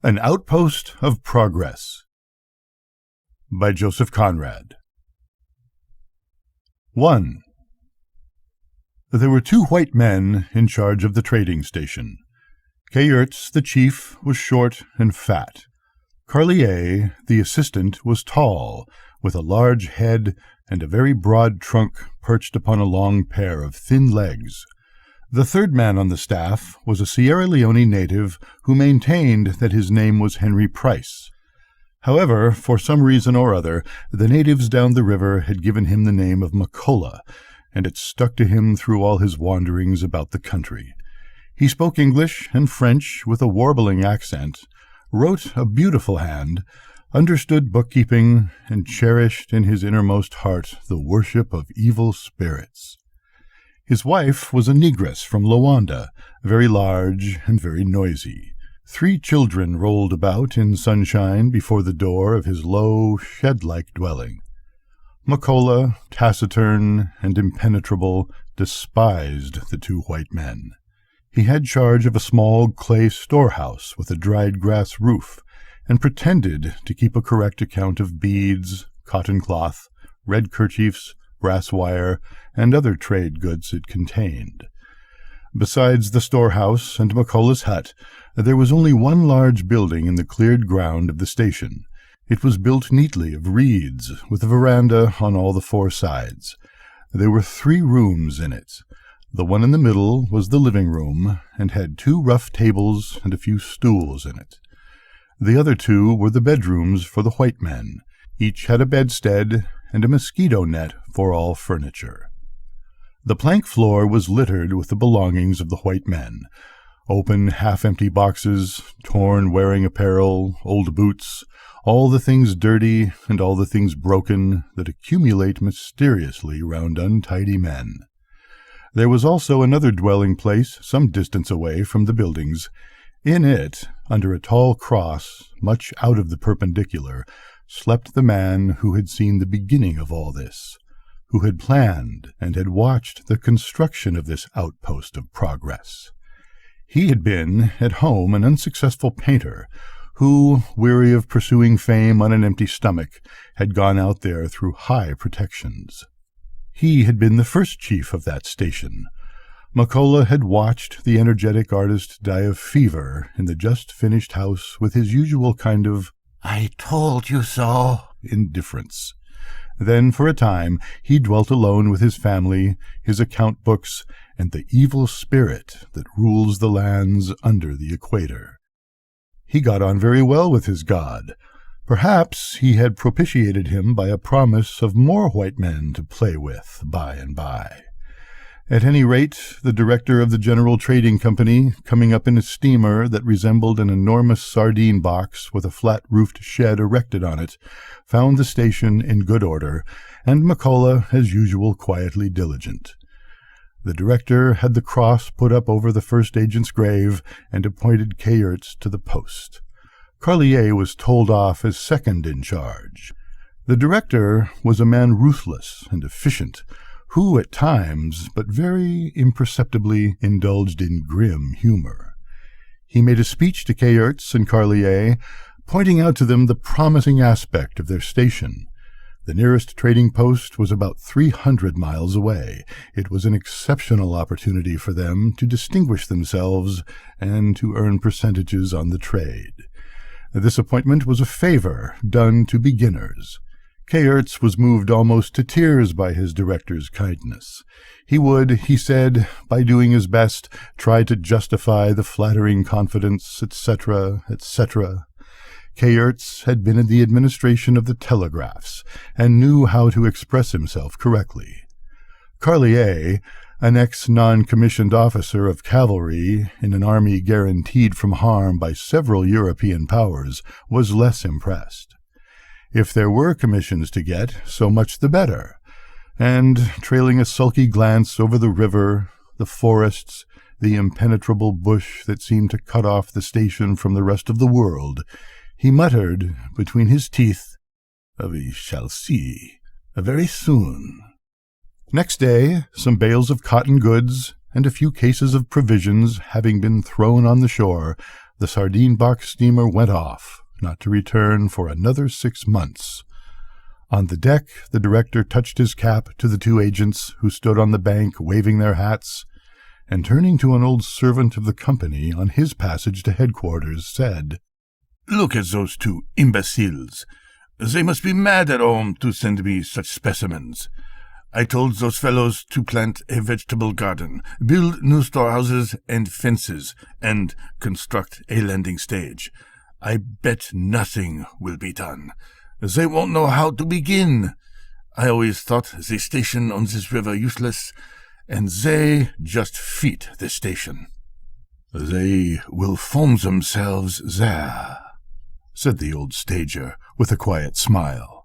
An Outpost of Progress by Joseph Conrad. 1. There were 2 white men in charge of the trading station. Kayerts, the chief, was short and fat. Carlier, the assistant, was tall, with a large head and a very broad trunk perched upon a long pair of thin legs. The third man on the staff was a Sierra Leone native who maintained that his name was Henry Price. However, for some reason or other, the natives down the river had given him the name of Macola, and it stuck to him through all his wanderings about the country. He spoke English and French with a warbling accent, wrote a beautiful hand, understood bookkeeping, and cherished in his innermost heart the worship of evil spirits. His wife was a negress from Luanda, very large and very noisy. 3 children rolled about in sunshine before the door of his low, shed-like dwelling. Macola, taciturn and impenetrable, despised the 2 white men. He had charge of a small clay storehouse with a dried grass roof, and pretended to keep a correct account of beads, cotton cloth, red kerchiefs, brass wire, and other trade goods it contained. Besides the storehouse and Macola's hut, there was only one large building in the cleared ground of the station. It was built neatly of reeds, with a veranda on all the 4 sides. There were 3 rooms in it. The one in the middle was the living room, and had 2 rough tables and a few stools in it. The other 2 were the bedrooms for the white men. Each had a bedstead and a mosquito net for all furniture. The plank floor was littered with the belongings of the white men: open, half-empty boxes, torn wearing apparel, old boots, all the things dirty and all the things broken that accumulate mysteriously round untidy men. There was also another dwelling place some distance away from the buildings. In it, under a tall cross, much out of the perpendicular, slept the man who had seen the beginning of all this, who had planned and had watched the construction of this outpost of progress. He had been, at home, an unsuccessful painter, who, weary of pursuing fame on an empty stomach, had gone out there through high protections. He had been the first chief of that station. Macola had watched the energetic artist die of fever in the just-finished house with his usual kind of "I told you so" indifference. Then, for a time, he dwelt alone with his family, his account books, and the evil spirit that rules the lands under the equator. He got on very well with his god. Perhaps he had propitiated him by a promise of more white men to play with by and by. At any rate, the director of the General Trading Company, coming up in a steamer that resembled an enormous sardine box with a flat-roofed shed erected on it, found the station in good order, and Macola, as usual, quietly diligent. The director had the cross put up over the first agent's grave, and appointed Kayerts to the post. Carlier was told off as second in charge. The director was a man ruthless and efficient, who at times, but very imperceptibly, indulged in grim humor. He made a speech to Kayerts and Carlier, pointing out to them the promising aspect of their station. The nearest trading post was about 300 miles away. It was an exceptional opportunity for them to distinguish themselves and to earn percentages on the trade. This appointment was a favor done to beginners. Kayerts was moved almost to tears by his director's kindness. He would, he said, by doing his best, try to justify the flattering confidence, etc., etc. Kayerts had been in the administration of the telegraphs, and knew how to express himself correctly. Carlier, an ex-non-commissioned officer of cavalry in an army guaranteed from harm by several European powers, was less impressed. If there were commissions to get, so much the better. And, trailing a sulky glance over the river, the forests, the impenetrable bush that seemed to cut off the station from the rest of the world, he muttered between his teeth, "We shall see very soon." Next day, some bales of cotton goods and a few cases of provisions having been thrown on the shore, the sardine box steamer went off, not to return for another 6 months. On the deck, the director touched his cap to the 2 agents who stood on the bank waving their hats, and turning to an old servant of the company on his passage to headquarters, said, "Look at those 2 imbeciles. They must be mad at home to send me such specimens. I told those fellows to plant a vegetable garden, build new storehouses and fences, and construct a landing stage. I bet nothing will be done. They won't know how to begin. I always thought the station on this river useless, and they just feed the station." "They will form themselves there," said the old stager with a quiet smile.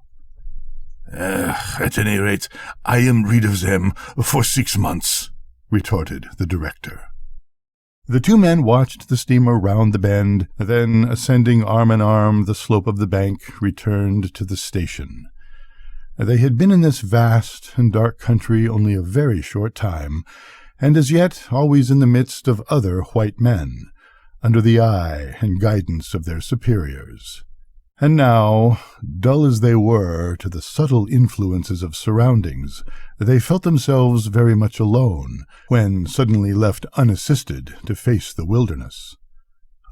"At any rate, I am rid of them for 6 months," retorted the director. The 2 men watched the steamer round the bend, then, ascending arm in arm the slope of the bank, returned to the station. They had been in this vast and dark country only a very short time, and as yet always in the midst of other white men, under the eye and guidance of their superiors. And now, dull as they were to the subtle influences of surroundings, they felt themselves very much alone, when suddenly left unassisted to face the wilderness.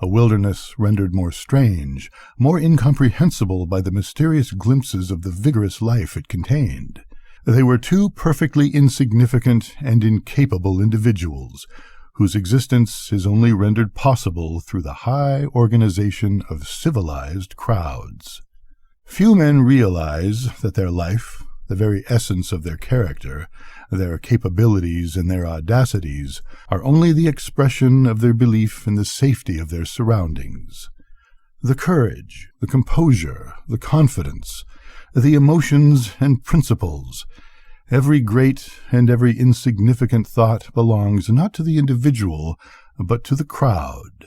A wilderness rendered more strange, more incomprehensible by the mysterious glimpses of the vigorous life it contained. They were 2 perfectly insignificant and incapable individuals, whose existence is only rendered possible through the high organization of civilized crowds. Few men realize that their life, the very essence of their character, their capabilities and their audacities, are only the expression of their belief in the safety of their surroundings. The courage, the composure, the confidence, the emotions and principles, every great and every insignificant thought belongs not to the individual, but to the crowd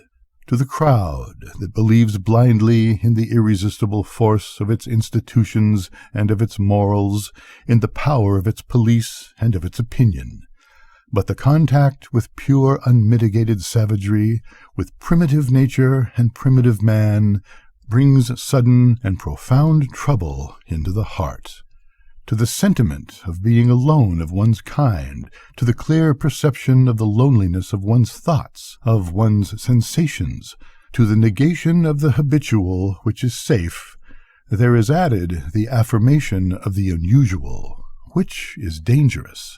that believes blindly in the irresistible force of its institutions and of its morals, in the power of its police and of its opinion. But the contact with pure unmitigated savagery, with primitive nature and primitive man, brings sudden and profound trouble into the heart. To the sentiment of being alone of one's kind, to the clear perception of the loneliness of one's thoughts, of one's sensations, to the negation of the habitual which is safe, there is added the affirmation of the unusual, which is dangerous,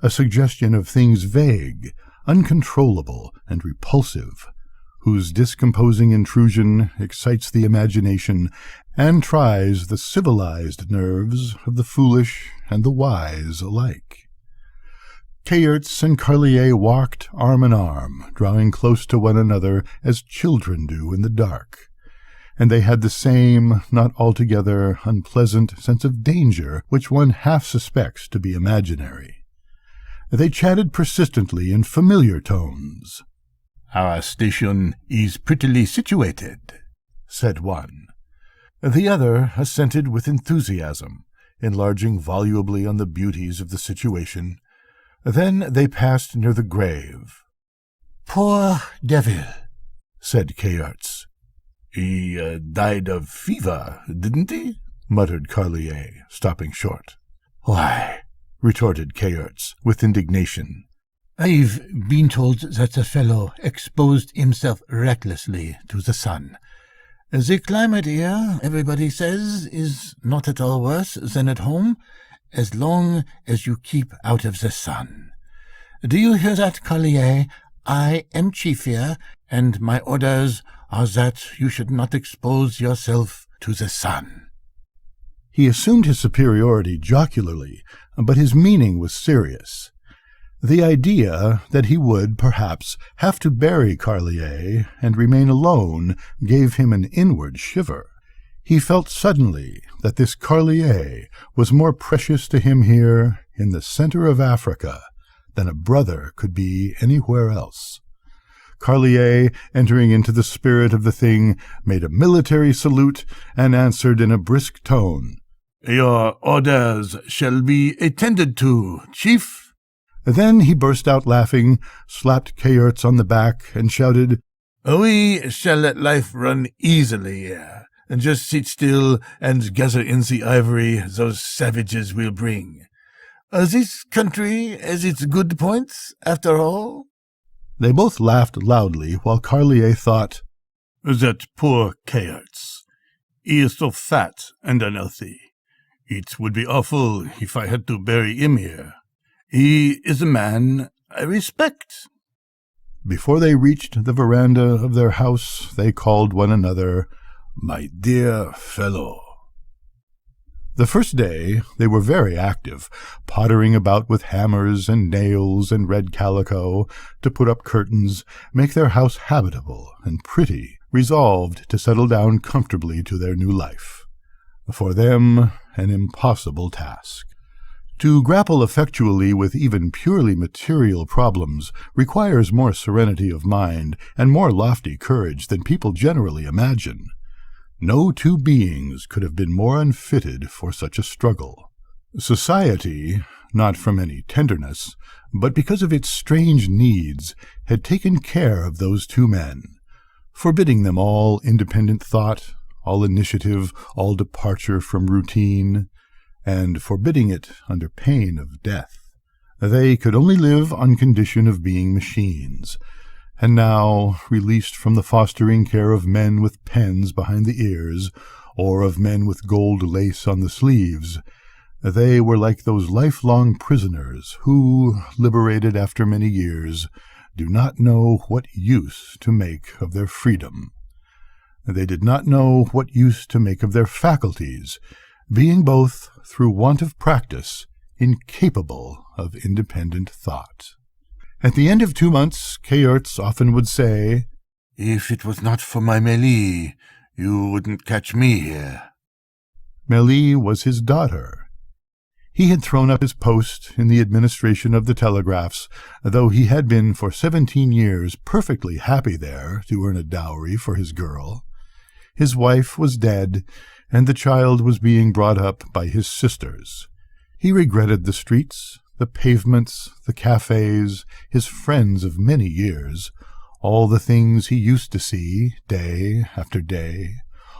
a suggestion of things vague, uncontrollable, and repulsive, whose discomposing intrusion excites the imagination and tries the civilized nerves of the foolish and the wise alike. Kayerts and Carlier walked arm in arm, drawing close to one another as children do in the dark, and they had the same, not altogether unpleasant sense of danger which one half suspects to be imaginary. They chatted persistently in familiar tones. "Our station is prettily situated," said one. The other assented with enthusiasm, enlarging volubly on the beauties of the situation. Then they passed near the grave. "Poor devil," said Kayerts. "He died of fever, didn't he?" muttered Carlier, stopping short. "Why," retorted Kayerts, with indignation, "I've been told that the fellow exposed himself recklessly to the sun. The climate here, everybody says, is not at all worse than at home, as long as you keep out of the sun. Do you hear that, Carlier? I am chief here, and my orders are that you should not expose yourself to the sun." He assumed his superiority jocularly, but his meaning was serious. The idea that he would, perhaps, have to bury Carlier and remain alone gave him an inward shiver. He felt suddenly that this Carlier was more precious to him here in the center of Africa than a brother could be anywhere else. Carlier, entering into the spirit of the thing, made a military salute and answered in a brisk tone, "Your orders shall be attended to, chief." Then he burst out laughing, slapped Kayerts on the back, and shouted, We shall let life run easily here, and just sit still and gather in the ivory those savages will bring. This country has its good points, after all. They both laughed loudly, while Carlier thought, That poor Kayarts. He is so fat and unhealthy. It would be awful if I had to bury him here. He is a man I respect. Before they reached the veranda of their house, they called one another, My dear fellow. The first day they were very active, pottering about with hammers and nails and red calico to put up curtains, make their house habitable and pretty, resolved to settle down comfortably to their new life. For them, an impossible task. To grapple effectually with even purely material problems requires more serenity of mind and more lofty courage than people generally imagine. No two beings could have been more unfitted for such a struggle. Society, not from any tenderness, but because of its strange needs, had taken care of those two men, forbidding them all independent thought, all initiative, all departure from routine, and forbidding it under pain of death. They could only live on condition of being machines, and now, released from the fostering care of men with pens behind the ears, or of men with gold lace on the sleeves, they were like those lifelong prisoners who, liberated after many years, do not know what use to make of their freedom. They did not know what use to make of their faculties, being both, through want of practice, incapable of independent thought. At the end of 2 months, Kayarts often would say, If it was not for my Mélie, you wouldn't catch me here. Mélie was his daughter. He had thrown up his post in the administration of the telegraphs, though he had been for 17 years perfectly happy there to earn a dowry for his girl. His wife was dead, and the child was being brought up by his sisters. He regretted the streets, the pavements, the cafes, his friends of many years, all the things he used to see day after day,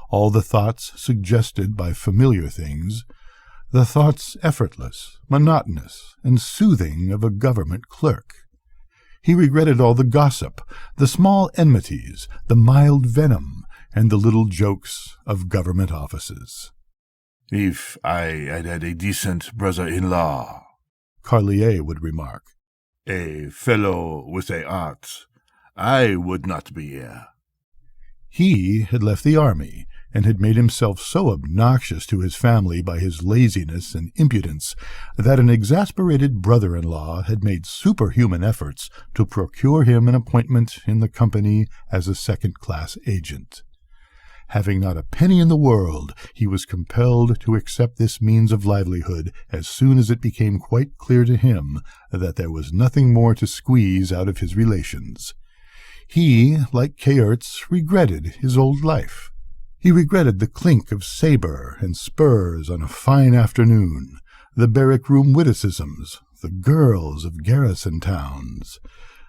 all the thoughts suggested by familiar things, the thoughts effortless, monotonous, and soothing of a government clerk. He regretted all the gossip, the small enmities, the mild venom, and the little jokes of government offices. If I had had a decent brother-in-law, Carlier would remark, a fellow with a art, I would not be here. He had left the army, and had made himself so obnoxious to his family by his laziness and impudence that an exasperated brother-in-law had made superhuman efforts to procure him an appointment in the company as a second-class agent. Having not a penny in the world, he was compelled to accept this means of livelihood as soon as it became quite clear to him that there was nothing more to squeeze out of his relations. He, like Kayarts, regretted his old life. He regretted the clink of sabre and spurs on a fine afternoon, the barrack-room witticisms, the girls of garrison towns.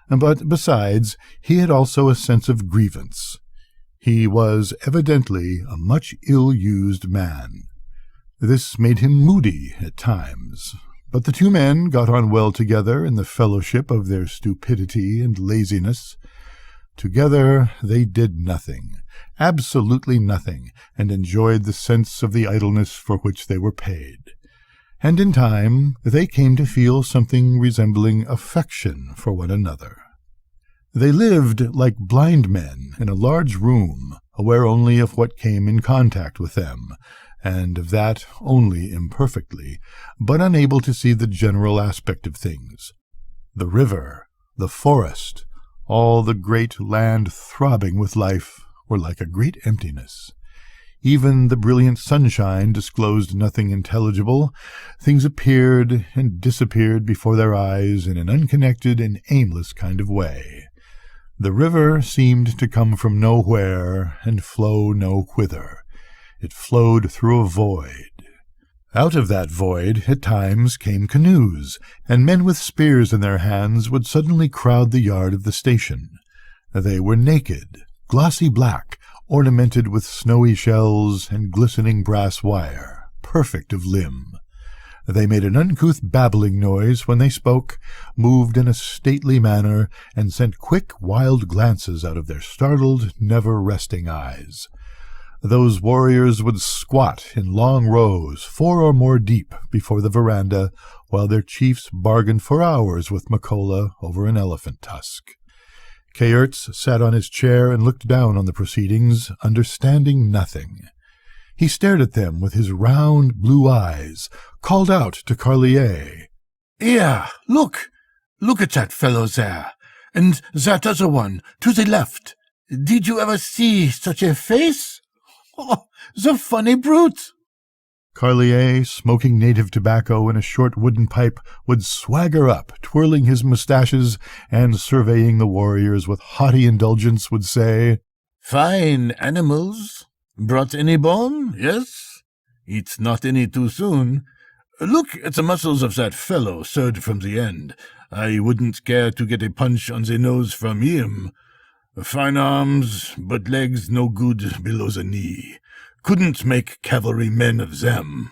But besides, he had also a sense of grievance. He was evidently a much ill-used man. This made him moody at times, but the two men got on well together in the fellowship of their stupidity and laziness. Together they did nothing, absolutely nothing, and enjoyed the sense of the idleness for which they were paid. And in time they came to feel something resembling affection for one another. They lived like blind men in a large room, aware only of what came in contact with them, and of that only imperfectly, but unable to see the general aspect of things. The river, the forest, all the great land throbbing with life, were like a great emptiness. Even the brilliant sunshine disclosed nothing intelligible. Things appeared and disappeared before their eyes in an unconnected and aimless kind of way. The river seemed to come from nowhere and flow no whither. It flowed through a void. Out of that void, at times, came canoes, and men with spears in their hands would suddenly crowd the yard of the station. They were naked, glossy black, ornamented with snowy shells and glistening brass wire, perfect of limb. They made an uncouth babbling noise when they spoke, moved in a stately manner, and sent quick, wild glances out of their startled, never-resting eyes. Those warriors would squat in long rows, 4 or more deep, before the veranda, while their chiefs bargained for hours with Makola over an elephant tusk. Kayerts sat on his chair and looked down on the proceedings, understanding nothing. He stared at them with his round blue eyes, called out to Carlier. "Here, look! Look at that fellow there, and that other one, to the left. Did you ever see such a face? Oh, the funny brute!" Carlier, smoking native tobacco in a short wooden pipe, would swagger up, twirling his moustaches, and surveying the warriors with haughty indulgence would say, "Fine animals. Brought any bone, yes? It's not any too soon. Look at the muscles of that fellow sewed from the end. I wouldn't care to get a punch on the nose from him. Fine arms, but legs no good below the knee. Couldn't make cavalry men of them."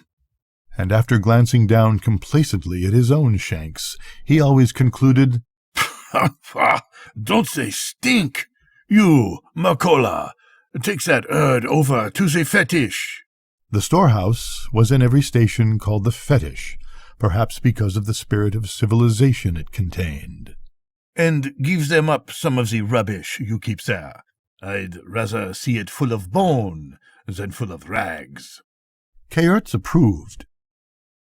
And after glancing down complacently at his own shanks, he always concluded, "Don't they stink? You, Makola, take that herd over to the fetish." The storehouse was in every station called the fetish, perhaps because of the spirit of civilization it contained. "And give them up some of the rubbish you keep there. I'd rather see it full of bone than full of rags." Kayerts approved.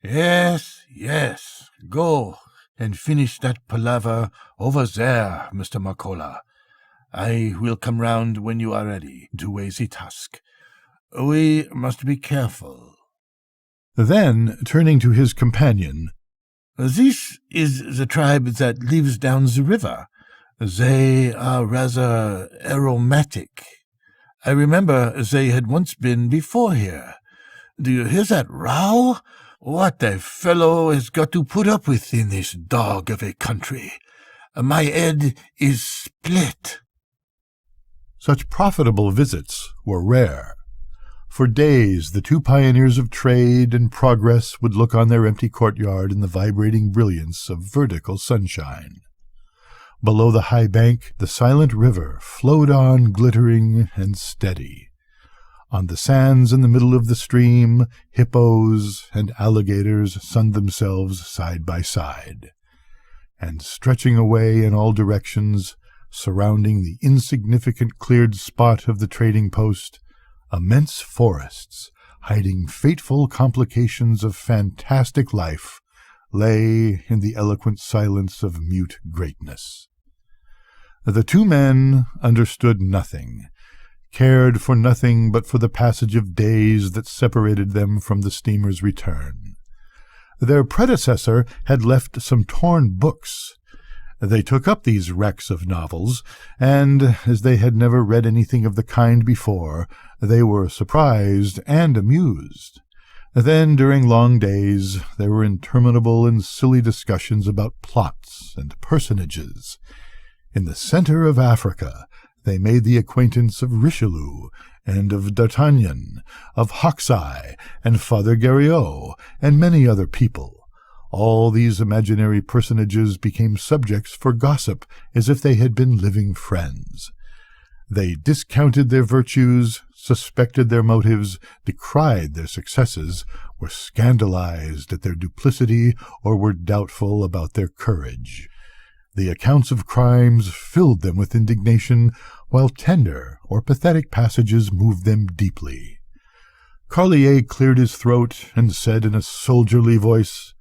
Yes, go and finish that palaver over there, Mr. Makola. I will come round when you are ready to weigh the tusk. We must be careful." Then, turning to his companion, "This is the tribe that lives down the river. They are rather aromatic. I remember they had once been before here. Do you hear that row? What a fellow has got to put up with in this dog of a country. My head is split." Such profitable visits were rare. For days the 2 pioneers of trade and progress would look on their empty courtyard in the vibrating brilliance of vertical sunshine. Below the high bank the silent river flowed on glittering and steady. On the sands in the middle of the stream, hippos and alligators sunned themselves side by side. And stretching away in all directions, surrounding the insignificant cleared spot of the trading post, immense forests, hiding fateful complications of fantastic life, lay in the eloquent silence of mute greatness. The 2 men understood nothing, cared for nothing but for the passage of days that separated them from the steamer's return. Their predecessor had left some torn books. They took up these wrecks of novels, and, as they had never read anything of the kind before, they were surprised and amused. Then, during long days, there were interminable and silly discussions about plots and personages. In the center of Africa, they made the acquaintance of Richelieu, and of D'Artagnan, of Hoxai, and Father Goriot, and many other people. All these imaginary personages became subjects for gossip as if they had been living friends. They discounted their virtues, suspected their motives, decried their successes, were scandalized at their duplicity, or were doubtful about their courage. The accounts of crimes filled them with indignation, while tender or pathetic passages moved them deeply. Carlier cleared his throat and said in a soldierly voice,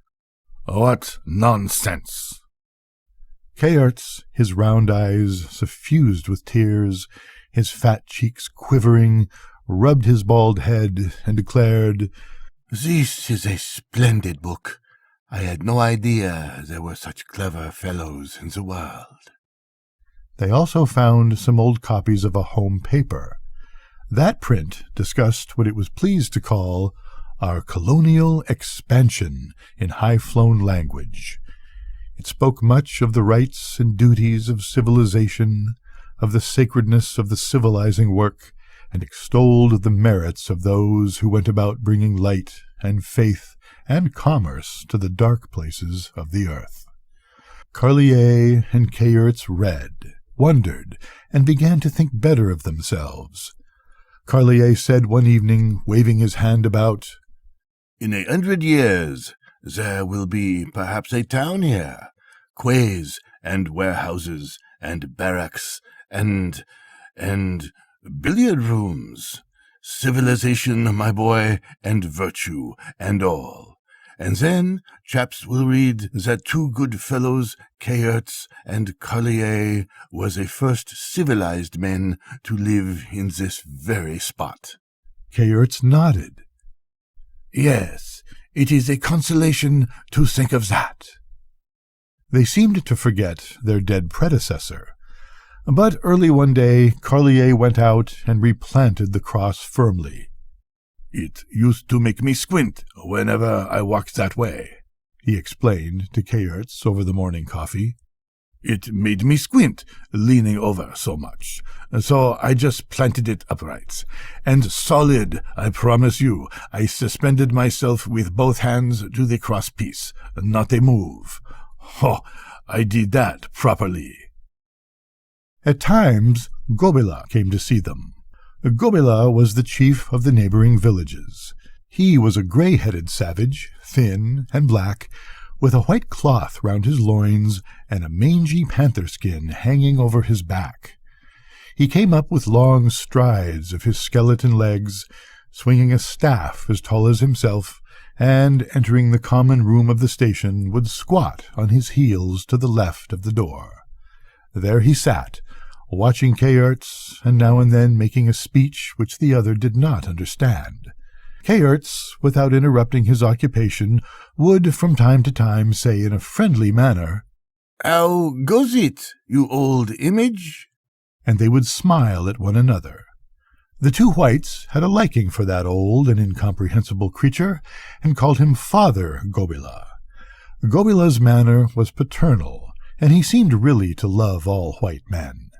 "What nonsense!" Kayerts, his round eyes suffused with tears, his fat cheeks quivering, rubbed his bald head and declared, "This is a splendid book. I had no idea there were such clever fellows in the world." They also found some old copies of a home paper. That print discussed what it was pleased to call our colonial expansion in high-flown language. It spoke much of the rights and duties of civilization, of the sacredness of the civilizing work, and extolled the merits of those who went about bringing light and faith and commerce to the dark places of the earth. Carlier and Kayerts read, wondered, and began to think better of themselves. Carlier said one evening, waving his hand about, "In 100 years there will be perhaps a town here, quays and warehouses and barracks and billiard rooms. Civilization, my boy, and virtue, and all. And then chaps will read that two good fellows, Kayerts and Carlier, were the first civilized men to live in this very spot." Kayerts nodded. "Yes, it is a consolation to think of that." They seemed to forget their dead predecessor. But early one day Carlier went out and replanted the cross firmly. "It used to make me squint whenever I walked that way," he explained to Kayerts over the morning coffee. "It made me squint, leaning over so much. So I just planted it upright. And solid, I promise you. I suspended myself with both hands to the crosspiece, not a move. Oh, I did that properly." At times, Gobila came to see them. Gobila was the chief of the neighboring villages. He was a grey-headed savage, thin and black, with a white cloth round his loins and a mangy panther skin hanging over his back. He came up with long strides of his skeleton legs, swinging a staff as tall as himself, and, entering the common room of the station, would squat on his heels to the left of the door. There he sat, watching Kayerts, and now and then making a speech which the other did not understand. Kayerts, without interrupting his occupation, would from time to time say in a friendly manner, "How goes it, you old image?" and they would smile at one another. The two whites had a liking for that old and incomprehensible creature, and called him Father Gobila. Gobila's manner was paternal, and he seemed really to love all white men.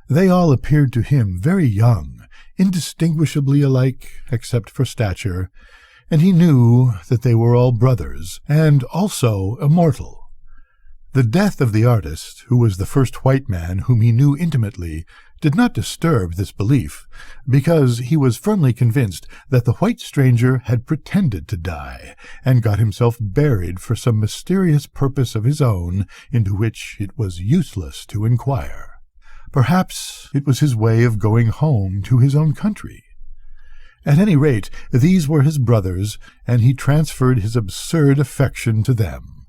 They all appeared to him very young, indistinguishably alike except for stature, and he knew that they were all brothers, and also immortal. The death of the artist, who was the first white man whom he knew intimately, did not disturb this belief, because he was firmly convinced that the white stranger had pretended to die, and got himself buried for some mysterious purpose of his own into which it was useless to inquire. Perhaps it was his way of going home to his own country. At any rate, these were his brothers, and he transferred his absurd affection to them.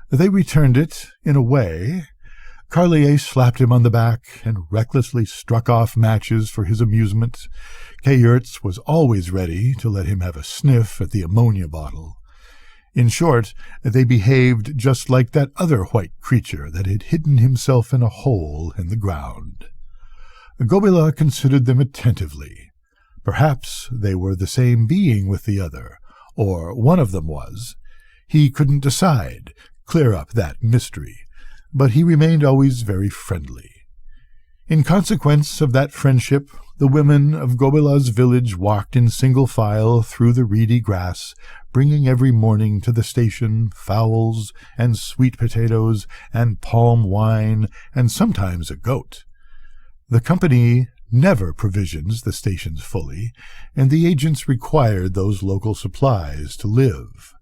They returned it, in a way. Carlier slapped him on the back and recklessly struck off matches for his amusement. Kayerts was always ready to let him have a sniff at the ammonia bottle. In short, they behaved just like that other white creature that had hidden himself in a hole in the ground. Gobila considered them attentively. Perhaps they were the same being with the other, or one of them was. He couldn't decide, clear up that mystery, but he remained always very friendly. In consequence of that friendship, the women of Gobila's village walked in single file through the reedy grass, bringing every morning to the station fowls and sweet potatoes and palm wine, and sometimes a goat. The company never provisions the stations fully, and the agents required those local supplies to live.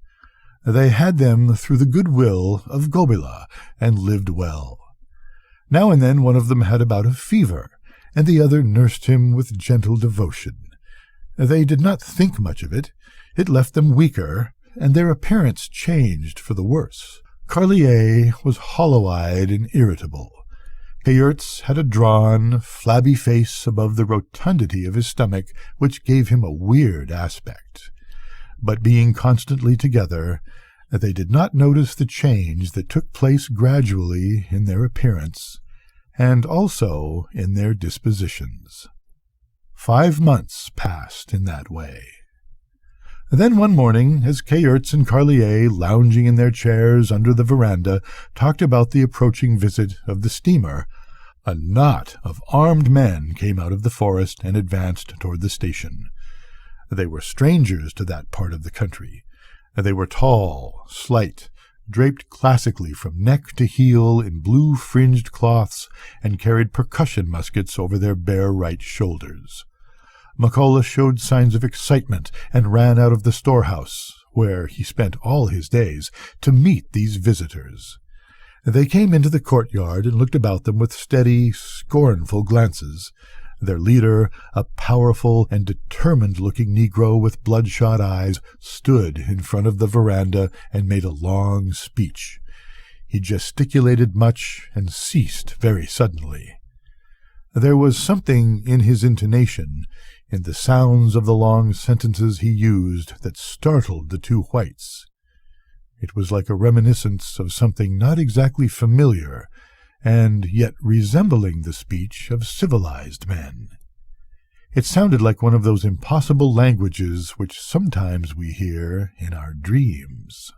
They had them through the goodwill of Gobila, and lived well. Now and then one of them had a bout of fever, and the other nursed him with gentle devotion. They did not think much of it. It left them weaker, and their appearance changed for the worse. Carlier was hollow-eyed and irritable. Kayerts had a drawn, flabby face above the rotundity of his stomach, which gave him a weird aspect. But being constantly together, they did not notice the change that took place gradually in their appearance, and also in their dispositions. 5 months passed in that way. Then one morning, as Kayerts and Carlier, lounging in their chairs under the veranda, talked about the approaching visit of the steamer, A knot of armed men came out of the forest and advanced toward the station. They were strangers to that part of the country. They were tall, slight, draped classically from neck to heel in blue-fringed cloths, and carried percussion muskets over their bare right shoulders. McCullough showed signs of excitement and ran out of the storehouse, where he spent all his days, to meet these visitors. They came into the courtyard and looked about them with steady, scornful glances. Their leader, a powerful and determined-looking Negro with bloodshot eyes, stood in front of the veranda and made a long speech. He gesticulated much and ceased very suddenly. There was something in his intonation, in the sounds of the long sentences he used, that startled the two whites. It was like a reminiscence of something not exactly familiar, and yet resembling the speech of civilized men. It sounded like one of those impossible languages which sometimes we hear in our dreams.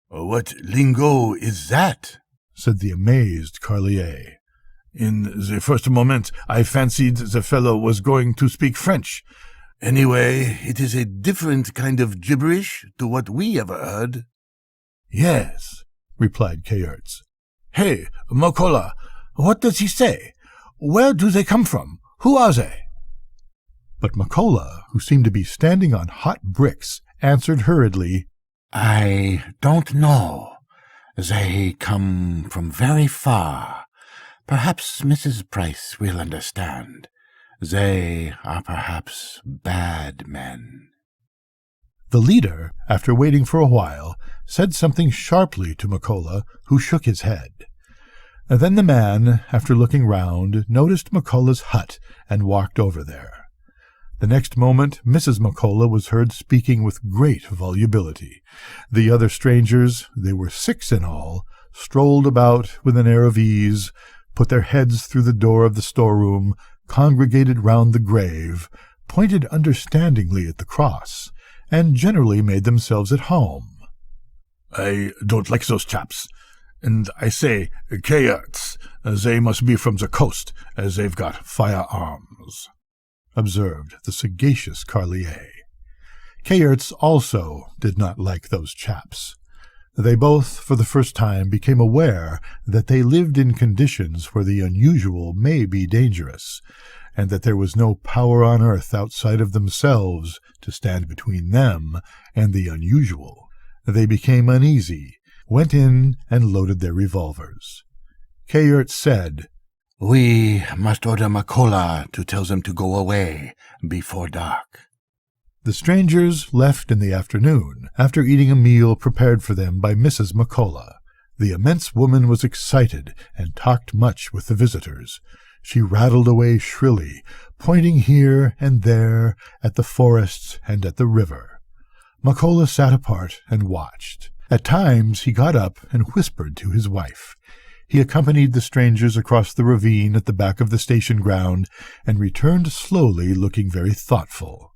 "What lingo is that?" said the amazed Carlier. "In the first moment I fancied the fellow was going to speak French. Anyway, it is a different kind of gibberish to what we ever heard." "Yes," replied Kayerts. "Hey, McCullough, what does he say? Where do they come from? Who are they?" But McCullough, who seemed to be standing on hot bricks, answered hurriedly, "I don't know. They come from very far. Perhaps Mrs. Price will understand. They are perhaps bad men." The leader, after waiting for a while, said something sharply to McCullough, who shook his head. Then the man, after looking round, noticed McCullough's hut and walked over there. The next moment Mrs. McCullough was heard speaking with great volubility. The other strangers, they were 6 in all, strolled about with an air of ease, put their heads through the door of the storeroom, congregated round the grave, pointed understandingly at the cross, and generally made themselves at home. "I don't like those chaps. And I say, Kayerts, they must be from the coast, as they've got firearms," observed the sagacious Carlier. Kayerts also did not like those chaps. They both, for the first time, became aware that they lived in conditions where the unusual may be dangerous, and that there was no power on earth outside of themselves to stand between them and the unusual. They became uneasy, went in and loaded their revolvers. Kayerts said, "We must order McCullough to tell them to go away before dark." The strangers left in the afternoon, after eating a meal prepared for them by Mrs. McCullough. The immense woman was excited and talked much with the visitors. She rattled away shrilly, pointing here and there at the forests and at the river. McCullough sat apart and watched. At times he got up and whispered to his wife. He accompanied the strangers across the ravine at the back of the station ground, and returned slowly, looking very thoughtful.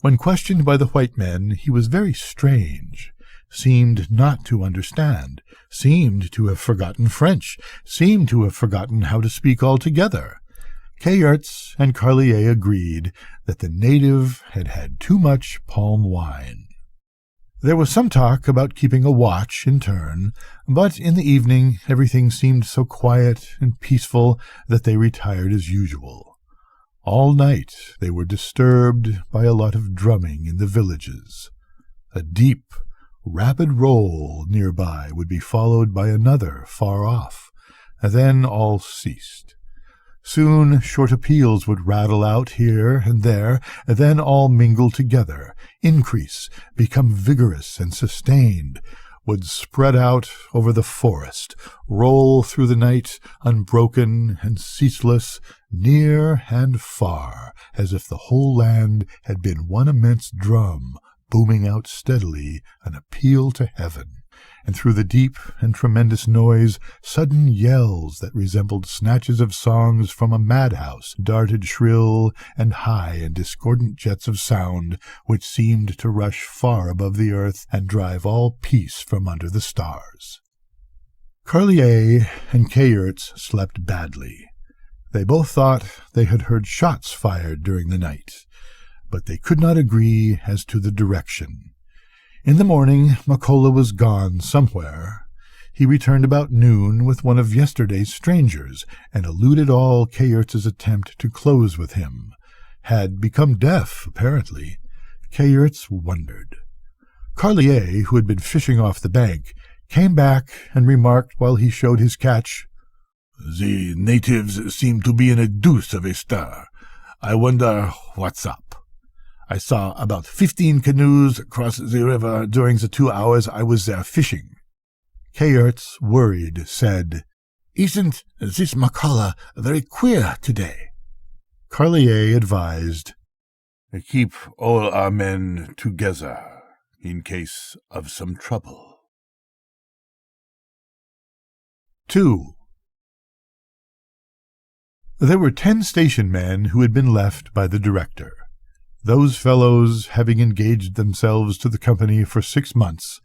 When questioned by the white men, he was very strange, seemed not to understand, seemed to have forgotten French, seemed to have forgotten how to speak altogether. Kayerts and Carlier agreed that the native had had too much palm wine. There was some talk about keeping a watch in turn, but in the evening everything seemed so quiet and peaceful that they retired as usual. All night they were disturbed by a lot of drumming in the villages. A deep, rapid roll nearby would be followed by another far off, and then all ceased. Soon short appeals would rattle out here and there, and then all mingle together, increase, become vigorous and sustained, would spread out over the forest, roll through the night, unbroken and ceaseless, near and far, as if the whole land had been one immense drum, booming out steadily an appeal to heaven. And through the deep and tremendous noise, sudden yells that resembled snatches of songs from a madhouse darted shrill and high in discordant jets of sound, which seemed to rush far above the earth and drive all peace from under the stars. Carlier and Kayerts slept badly. They both thought they had heard shots fired during the night, but they could not agree as to the direction. In the morning, McCullough was gone somewhere. He returned about noon with one of yesterday's strangers, and eluded all Kayerts's attempt to close with him. Had become deaf, apparently. Kayerts wondered. Carlier, who had been fishing off the bank, came back and remarked while he showed his catch, "The natives seem to be in a deuce of a stir. I wonder what's up. I saw about 15 canoes cross the river during the 2 hours I was there fishing." Kayerts, worried, said, "Isn't this McCullough very queer today?" Carlier advised, "Keep all our men together in case of some trouble." 2. There were 10 station men who had been left by the director. Those fellows, having engaged themselves to the company for 6 months,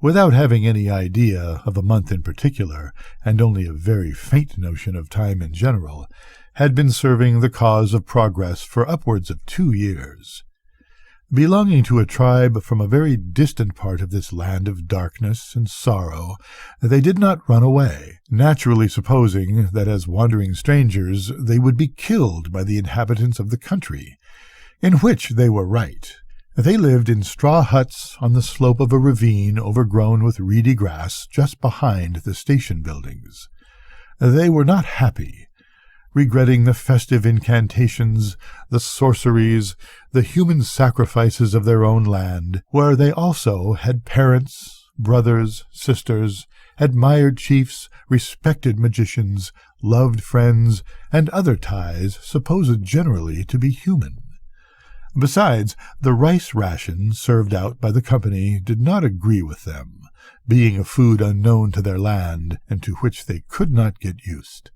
without having any idea of a month in particular, and only a very faint notion of time in general, had been serving the cause of progress for upwards of 2 years. Belonging to a tribe from a very distant part of this land of darkness and sorrow, they did not run away, naturally supposing that as wandering strangers they would be killed by the inhabitants of the country, in which they were right. They lived in straw huts on the slope of a ravine overgrown with reedy grass just behind the station buildings. They were not happy, regretting the festive incantations, the sorceries, the human sacrifices of their own land, where they also had parents, brothers, sisters, admired chiefs, respected magicians, loved friends, and other ties supposed generally to be human. Besides, the rice ration served out by the company did not agree with them, being a food unknown to their land and to which they could not get used.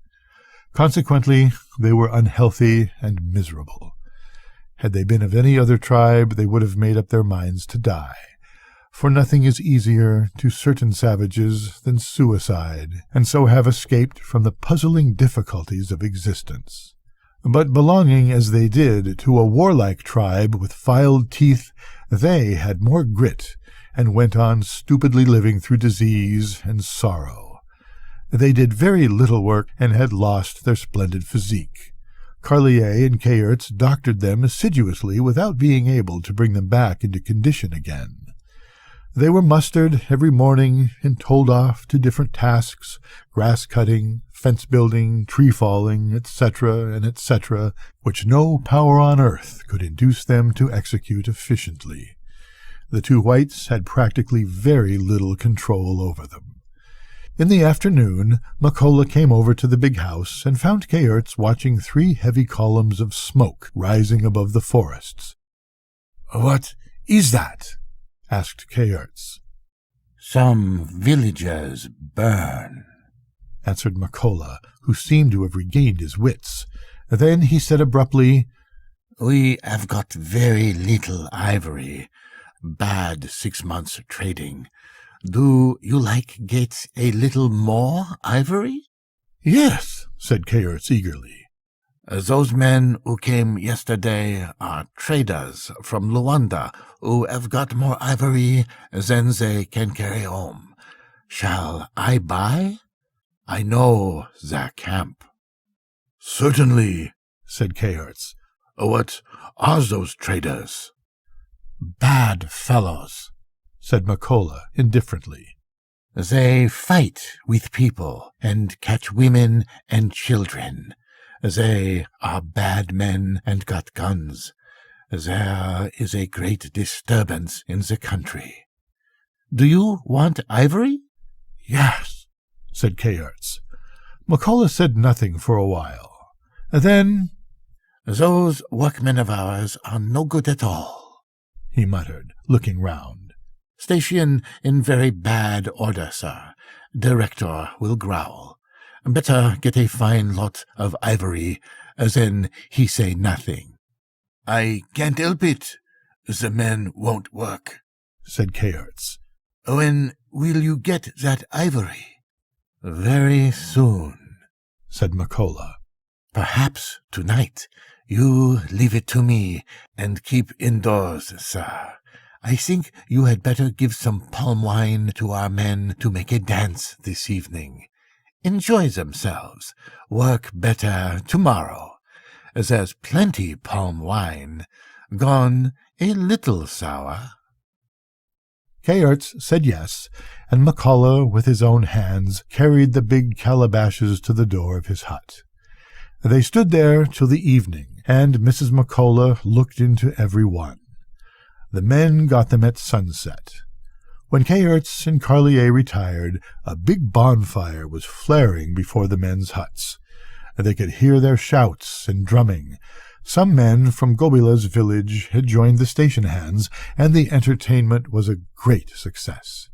Consequently, they were unhealthy and miserable. Had they been of any other tribe, they would have made up their minds to die, for nothing is easier to certain savages than suicide, and so have escaped from the puzzling difficulties of existence. But belonging, as they did, to a warlike tribe with filed teeth, they had more grit, and went on stupidly living through disease and sorrow. They did very little work, and had lost their splendid physique. Carlier and Kayerts doctored them assiduously without being able to bring them back into condition again. They were mustered every morning and told off to different tasks, grass-cutting, fence-building, tree-falling, etc., and etc., which no power on earth could induce them to execute efficiently. The 2 whites had practically very little control over them. In the afternoon, McCullough came over to the big house and found Kayerts watching 3 heavy columns of smoke rising above the forests. "What is that?" asked Kayerts. "Some villagers burn," answered McCullough, who seemed to have regained his wits. Then he said abruptly, "We have got very little ivory. Bad 6 months trading. Do you like get a little more ivory?" "Yes," said Kayerts eagerly. "Those men who came yesterday are traders from Luanda who have got more ivory than they can carry home. Shall I buy? I know their camp." "Certainly," said Kayerts. "What are those traders?" "Bad fellows," said McCullough indifferently. "They fight with people and catch women and children. They are bad men and got guns. There is a great disturbance in the country. Do you want ivory?" "Yes," said Kayerts. McCullough said nothing for a while. Then, "Those workmen of ours are no good at all," he muttered, looking round. "Station in very bad order, sir. Director will growl. Better get a fine lot of ivory, than he say nothing." "I can't help it. The men won't work," said Kayerts. "When will you get that ivory?" "Very soon," said McCullough. Perhaps tonight you leave it to me and keep indoors, sir. I think you had better give some palm wine to our men to make a dance this evening. Enjoy themselves. Work better tomorrow. There's plenty palm wine. Gone a little sour. Kayerts said yes, and McCullough, with his own hands, carried the big calabashes to the door of his hut. They stood there till the evening, and Mrs. McCullough looked into every one. The men got them at sunset. When Kayerts and Carlier retired, a big bonfire was flaring before the men's huts. They could hear their shouts and drumming. Some men from Gobila's village had joined the station hands, and the entertainment was a great success.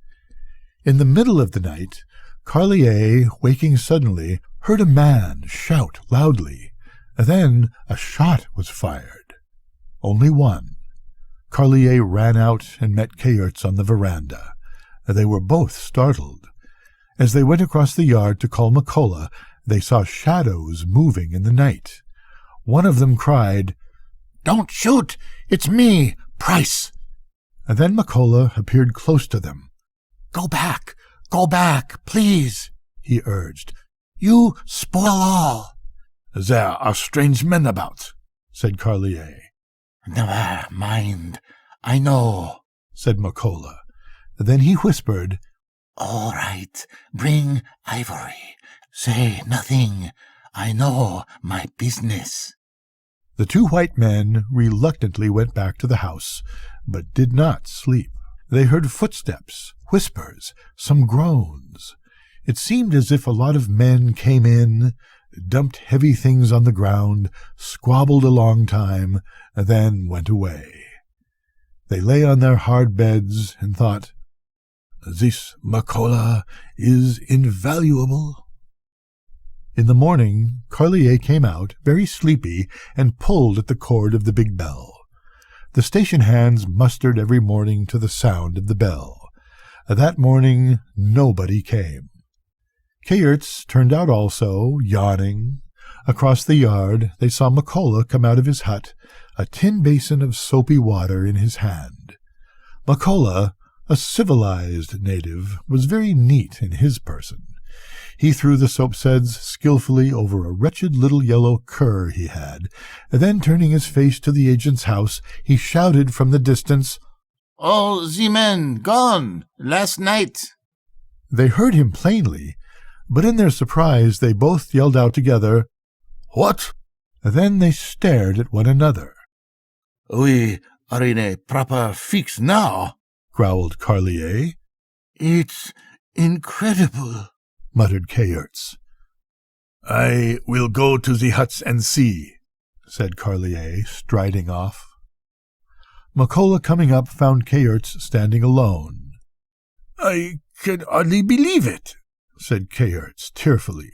In the middle of the night, Carlier, waking suddenly, heard a man shout loudly. Then a shot was fired. Only one. Carlier ran out and met Kayerts on the veranda. They were both startled. As they went across the yard to call McCullough, they saw shadows moving in the night. One of them cried, "Don't shoot! It's me, Price!" And then McCullough appeared close to them. Go back, please," he urged. "You spoil all." "There are strange men about," said Carlier. "Never mind, I know," said McCullough. Then he whispered, "All right, bring ivory. Say nothing. I know my business." The two white men reluctantly went back to the house, but did not sleep. They heard footsteps, whispers, some groans. It seemed as if a lot of men came in, dumped heavy things on the ground, squabbled a long time, then went away. They lay on their hard beds and thought, "This McCullough is invaluable." In the morning, Carlier came out, very sleepy, and pulled at the cord of the big bell. The station hands mustered every morning to the sound of the bell. That morning nobody came. Kayerts turned out also, yawning. Across the yard they saw McCullough come out of his hut, a tin basin of soapy water in his hand. McCullough, a civilized native, was very neat in his person. He threw the soapsuds skilfully over a wretched little yellow cur he had. Then, turning his face to the agent's house, he shouted from the distance, "All the men gone last night." They heard him plainly, but in their surprise they both yelled out together, "What?" Then they stared at one another. "We are in a proper fix now," growled Carlier. "It's incredible," muttered Kayerts. "I will go to the huts and see," said Carlier, striding off. McCullough, coming up, found Kayerts standing alone. "I can hardly believe it," said Kayerts tearfully.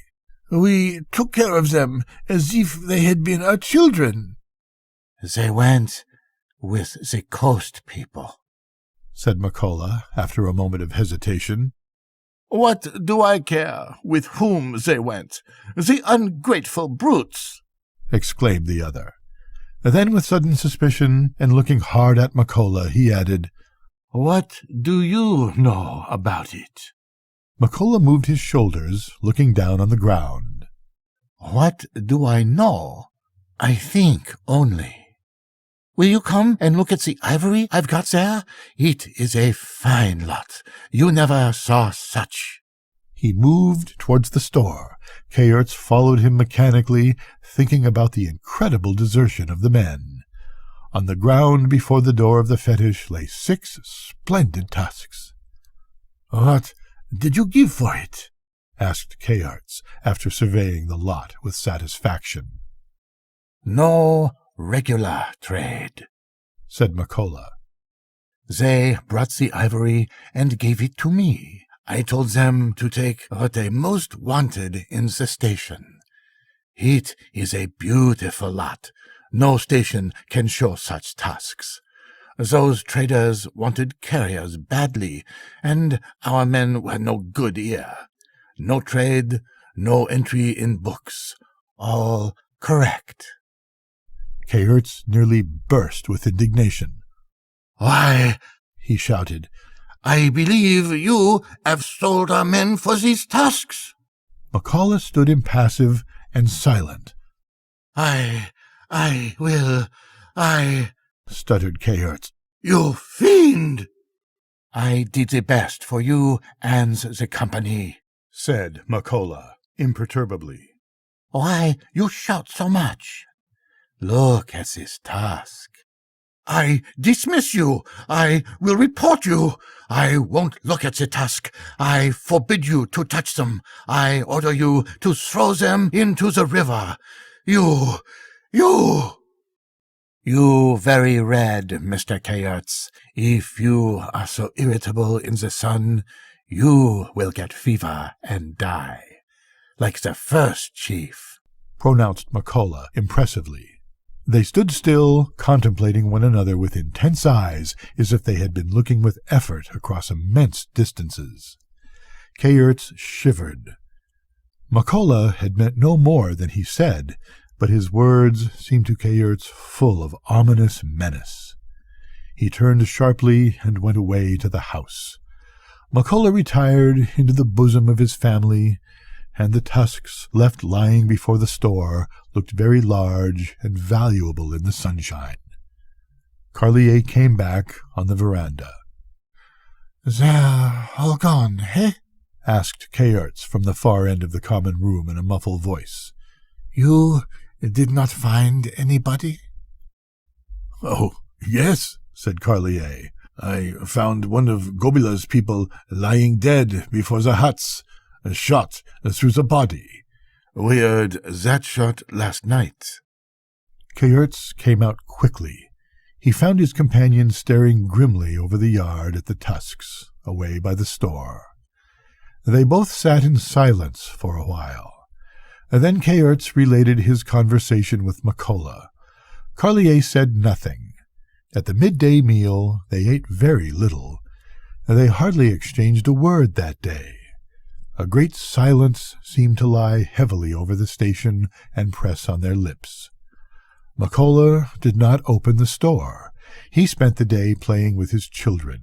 "We took care of them as if they had been our children." "They went with the coast people," said McCullough, after a moment of hesitation. "What do I care with whom they went? The ungrateful brutes!" exclaimed the other. Then, with sudden suspicion, and looking hard at McCullough, he added, "What do you know about it?" McCullough moved his shoulders, looking down on the ground. "What do I know? I think only. Will you come and look at the ivory I've got there? It is a fine lot. You never saw such." He moved towards the store. Kayerts followed him mechanically, thinking about the incredible desertion of the men. On the ground before the door of the fetish lay 6 splendid tusks. "What did you give for it?" asked Kayerts, after surveying the lot with satisfaction. "No regular trade," said McCullough. "They brought the ivory and gave it to me. I told them to take what they most wanted in the station. It is a beautiful lot. No station can show such tusks. Those traders wanted carriers badly, and our men were no good here. No trade, no entry in books. All correct. Kayerts nearly burst with indignation. Why, he shouted, I believe you have sold our men for these tusks. McCullough stood impassive and silent. I stuttered Kayerts. You fiend! I did the best for you and the company, said McCullough imperturbably. Why you shout so much? Look at this tusk. I dismiss you. I will report you. I won't look at the tusk. I forbid you to touch them. I order you to throw them into the river. You very red, Mr. Kayerts. If you are so irritable in the sun, you will get fever and die, like the first chief, pronounced McCullough impressively. They stood still, contemplating one another with intense eyes, as if they had been looking with effort across immense distances. Kayerts shivered. McCullough had meant no more than he said, but his words seemed to Kayerts full of ominous menace. He turned sharply and went away to the house. McCullough retired into the bosom of his family, and the tusks left lying before the store looked very large and valuable in the sunshine. Carlier came back on the veranda. They're all gone, eh? asked Kayerts from the far end of the common room in a muffled voice. You did not find anybody? Oh, yes, said Carlier. I found one of Gobila's people lying dead before the huts, a shot through the body. We heard that shot last night. Kayerts came out quickly. He found his companion staring grimly over the yard at the tusks, away by the store. They both sat in silence for a while. Then Kayerts related his conversation with McCullough. Carlier said nothing. At the midday meal they ate very little. They hardly exchanged a word that day. A great silence seemed to lie heavily over the station and press on their lips. McCullough did not open the store. He spent the day playing with his children.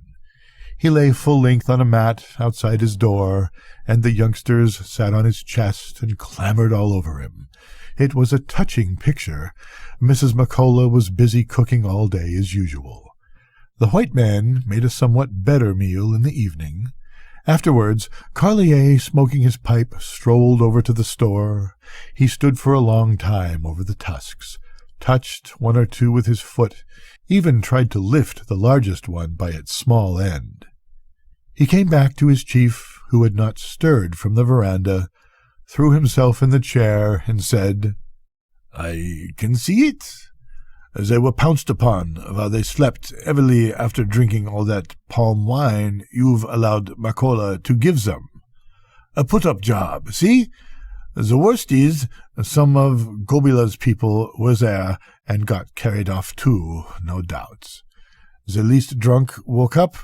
He lay full length on a mat outside his door, and the youngsters sat on his chest and clambered all over him. It was a touching picture. Mrs. McCullough was busy cooking all day as usual. The white man made a somewhat better meal in the evening. Afterwards, Carlier, smoking his pipe, strolled over to the store. He stood for a long time over the tusks, touched one or two with his foot, even tried to lift the largest one by its small end. He came back to his chief, who had not stirred from the veranda, threw himself in the chair, and said, I can see it. They were pounced upon while they slept heavily after drinking all that palm wine you've allowed McCullough to give them. A put-up job, see? The worst is, some of Gobila's people were there and got carried off too, no doubt. The least drunk woke up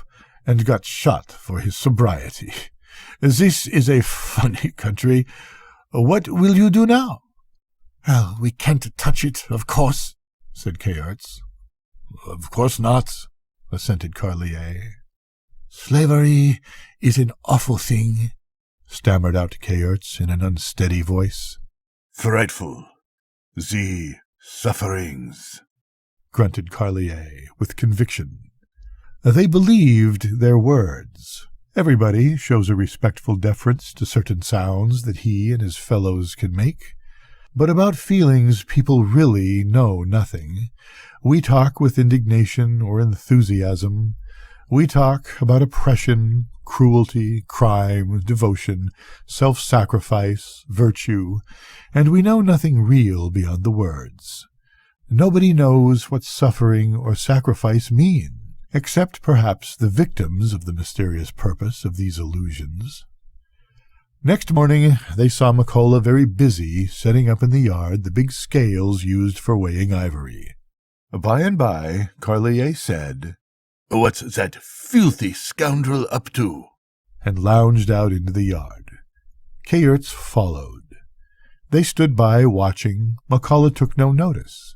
and got shot for his sobriety. This is a funny country. What will you do now? Well, we can't touch it, of course, said Kayerts. Of course not, assented Carlier. Slavery is an awful thing, stammered out Kayerts in an unsteady voice. Frightful. The sufferings, grunted Carlier with conviction. They believed their words. Everybody shows a respectful deference to certain sounds that he and his fellows can make. But about feelings people really know nothing. We talk with indignation or enthusiasm. We talk about oppression, cruelty, crime, devotion, self-sacrifice, virtue, and we know nothing real beyond the words. Nobody knows what suffering or sacrifice mean, except perhaps the victims of the mysterious purpose of these illusions. Next morning they saw McCullough very busy setting up in the yard the big scales used for weighing ivory. By and by Carlier said, What's that filthy scoundrel up to? And lounged out into the yard. Kayerts followed. They stood by, watching. McCullough took no notice.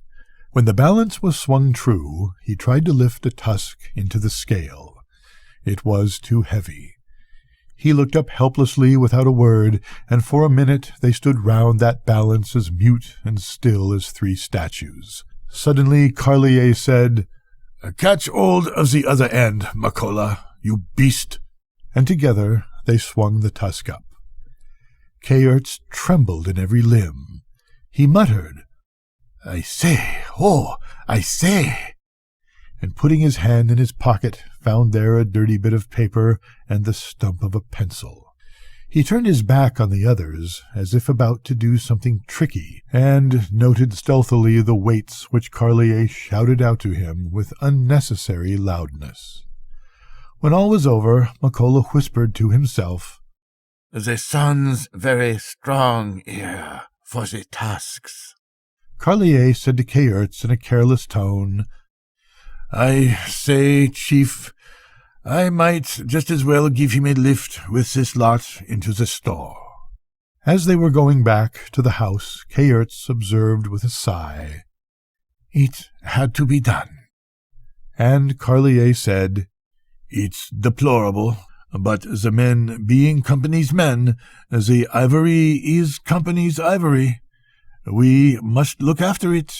When the balance was swung true, he tried to lift a tusk into the scale. It was too heavy. He looked up helplessly without a word, and for a minute they stood round that balance as mute and still as three statues. Suddenly Carlier said, "Catch hold of the other end, McCullough, you beast!" And together they swung the tusk up. Kayerts trembled in every limb. He muttered, "I say, I say," and putting his hand in his pocket, found there a dirty bit of paper and the stump of a pencil. He turned his back on the others, as if about to do something tricky, and noted stealthily the weights which Carlier shouted out to him with unnecessary loudness. When all was over, McCullough whispered to himself, "The sun's very strong here for the tasks." Carlier said to Kayerts in a careless tone, "I say, Chief, I might just as well give him a lift with this lot into the store." As they were going back to the house, Kayerts observed with a sigh, "It had to be done." And Carlier said, "It's deplorable, but the men being company's men, the ivory is company's ivory. We must look after it."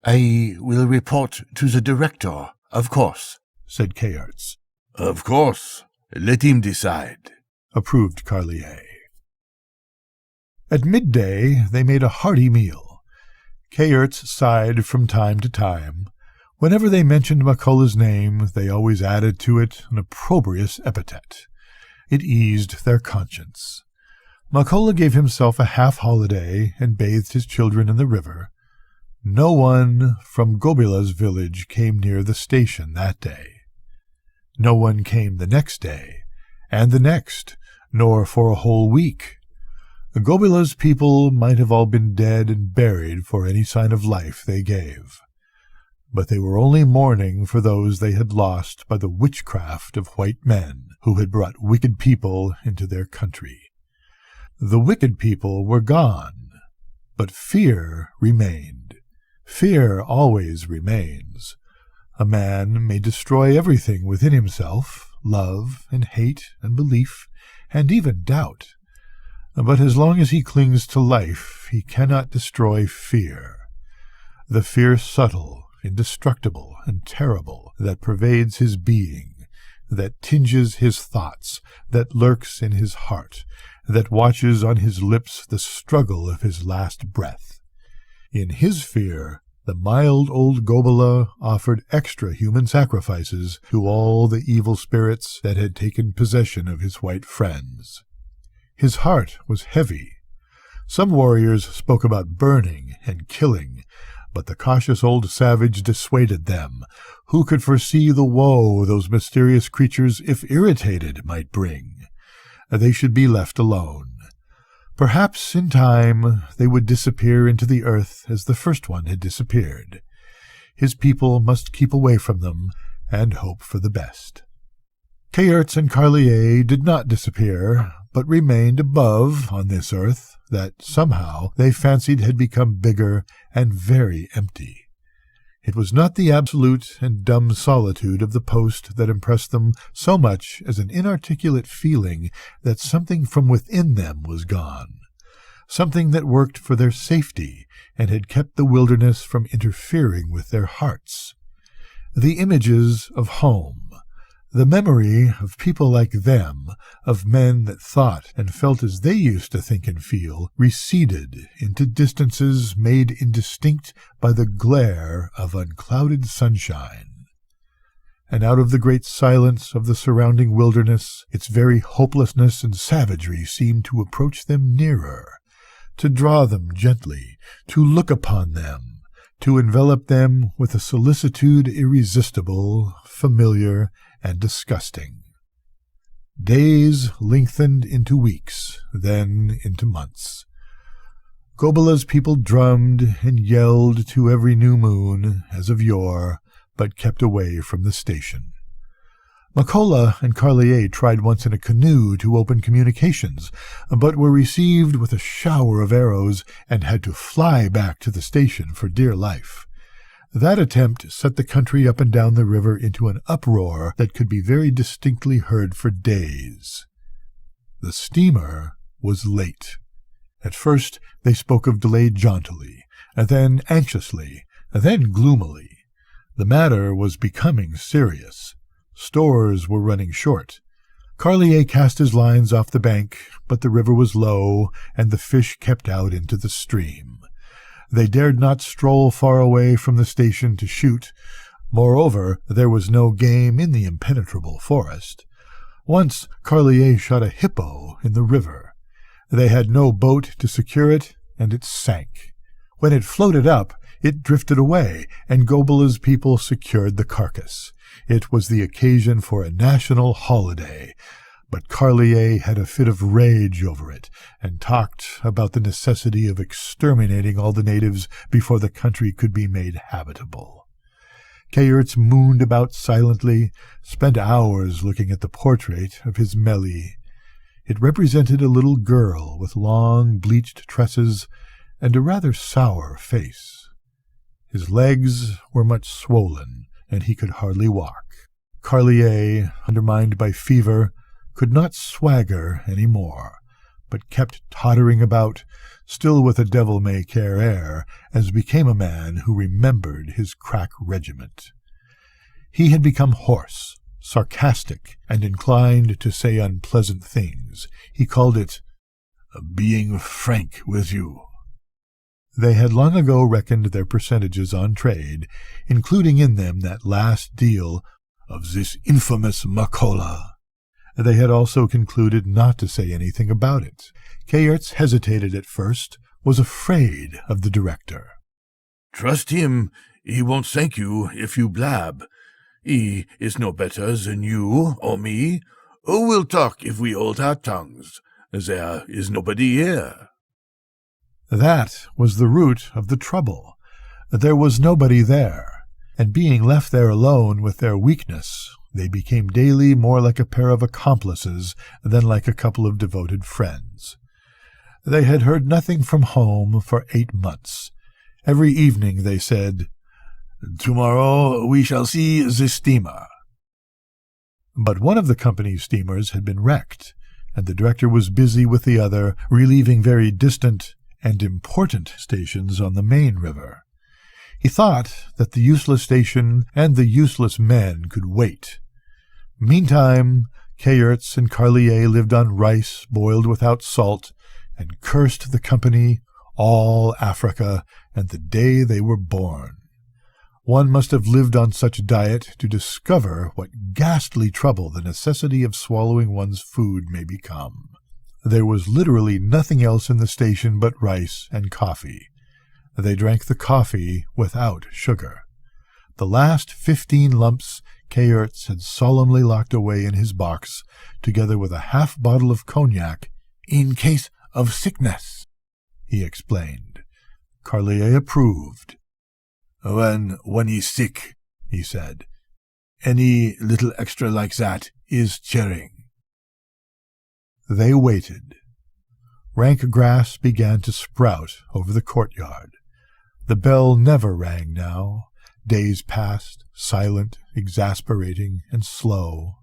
"I will report to the director, of course," said Kayerts. "Of course. Let him decide," approved Carlier. At midday they made a hearty meal. Kayerts sighed from time to time. Whenever they mentioned McCullough's name, they always added to it an opprobrious epithet. It eased their conscience. McCullough gave himself a half-holiday and bathed his children in the river. No one from Gobela's village came near the station that day. No one came the next day, and the next, nor for a whole week. Gobela's people might have all been dead and buried for any sign of life they gave. But they were only mourning for those they had lost by the witchcraft of white men who had brought wicked people into their country. The wicked people were gone, but fear remained. Fear always remains. A man may destroy everything within himself, love and hate and belief, and even doubt. But as long as he clings to life, he cannot destroy fear. The fear subtle, indestructible, and terrible, that pervades his being, that tinges his thoughts, that lurks in his heart, that watches on his lips the struggle of his last breath. In his fear, the mild old Gobela offered extra human sacrifices to all the evil spirits that had taken possession of his white friends. His heart was heavy. Some warriors spoke about burning and killing, but the cautious old savage dissuaded them. Who could foresee the woe those mysterious creatures, if irritated, might bring? They should be left alone. Perhaps in time they would disappear into the earth as the first one had disappeared. His people must keep away from them and hope for the best. Kayerts and Carlier did not disappear, but remained above on this earth that somehow they fancied had become bigger and very empty. It was not the absolute and dumb solitude of the post that impressed them so much as an inarticulate feeling that something from within them was gone, something that worked for their safety and had kept the wilderness from interfering with their hearts. The images of home, the memory of people like them, of men that thought and felt as they used to think and feel, receded into distances made indistinct by the glare of unclouded sunshine. And out of the great silence of the surrounding wilderness, its very hopelessness and savagery seemed to approach them nearer, to draw them gently, to look upon them, to envelop them with a solicitude irresistible, familiar, and disgusting. Days lengthened into weeks, then into months. Gobela's people drummed and yelled to every new moon, as of yore, but kept away from the station. Makola and Carlier tried once in a canoe to open communications, but were received with a shower of arrows and had to fly back to the station for dear life. That attempt set the country up and down the river into an uproar that could be very distinctly heard for days. The steamer was late. At first they spoke of delay jauntily, and then anxiously, and then gloomily. The matter was becoming serious. Stores were running short. Carlier cast his lines off the bank, but the river was low, and the fish kept out into the stream. They dared not stroll far away from the station to shoot. Moreover, there was no game in the impenetrable forest. Once Carlier shot a hippo in the river. They had no boat to secure it, and it sank. When it floated up, it drifted away, and Gobela's people secured the carcass. It was the occasion for a national holiday, but Carlier had a fit of rage over it, and talked about the necessity of exterminating all the natives before the country could be made habitable. Kayerts mooned about silently, spent hours looking at the portrait of his Mélie. It represented a little girl with long bleached tresses and a rather sour face. His legs were much swollen, and he could hardly walk. Carlier, undermined by fever, could not swagger any more, but kept tottering about, still with a devil-may-care air, as became a man who remembered his crack regiment. He had become hoarse, sarcastic, and inclined to say unpleasant things. He called it being frank with you. They had long ago reckoned their percentages on trade, including in them that last deal of this infamous Makola. They had also concluded not to say anything about it. Kayerts hesitated at first, was afraid of the director. Trust him. He won't thank you if you blab. He is no better than you or me. Who will talk if we hold our tongues? There is nobody here. That was the root of the trouble. There was nobody there, and being left there alone with their weakness, they became daily more like a pair of accomplices than like a couple of devoted friends. They had heard nothing from home for 8 months. Every evening they said, "Tomorrow we shall see the steamer." But one of the company's steamers had been wrecked, and the director was busy with the other, relieving very distant and important stations on the main river. He thought that the useless station and the useless men could wait. Meantime, Kayerts and Carlier lived on rice boiled without salt, and cursed the company, all Africa, and the day they were born. One must have lived on such diet to discover what ghastly trouble the necessity of swallowing one's food may become. There was literally nothing else in the station but rice and coffee. They drank the coffee without sugar. The last 15 lumps Kayerts had solemnly locked away in his box, together with a half-bottle of cognac, in case of sickness, he explained. Carlier approved. When one is sick, he said, any little extra like that is cheering. They waited. Rank grass began to sprout over the courtyard. The bell never rang now. Days passed, silent, exasperating, and slow.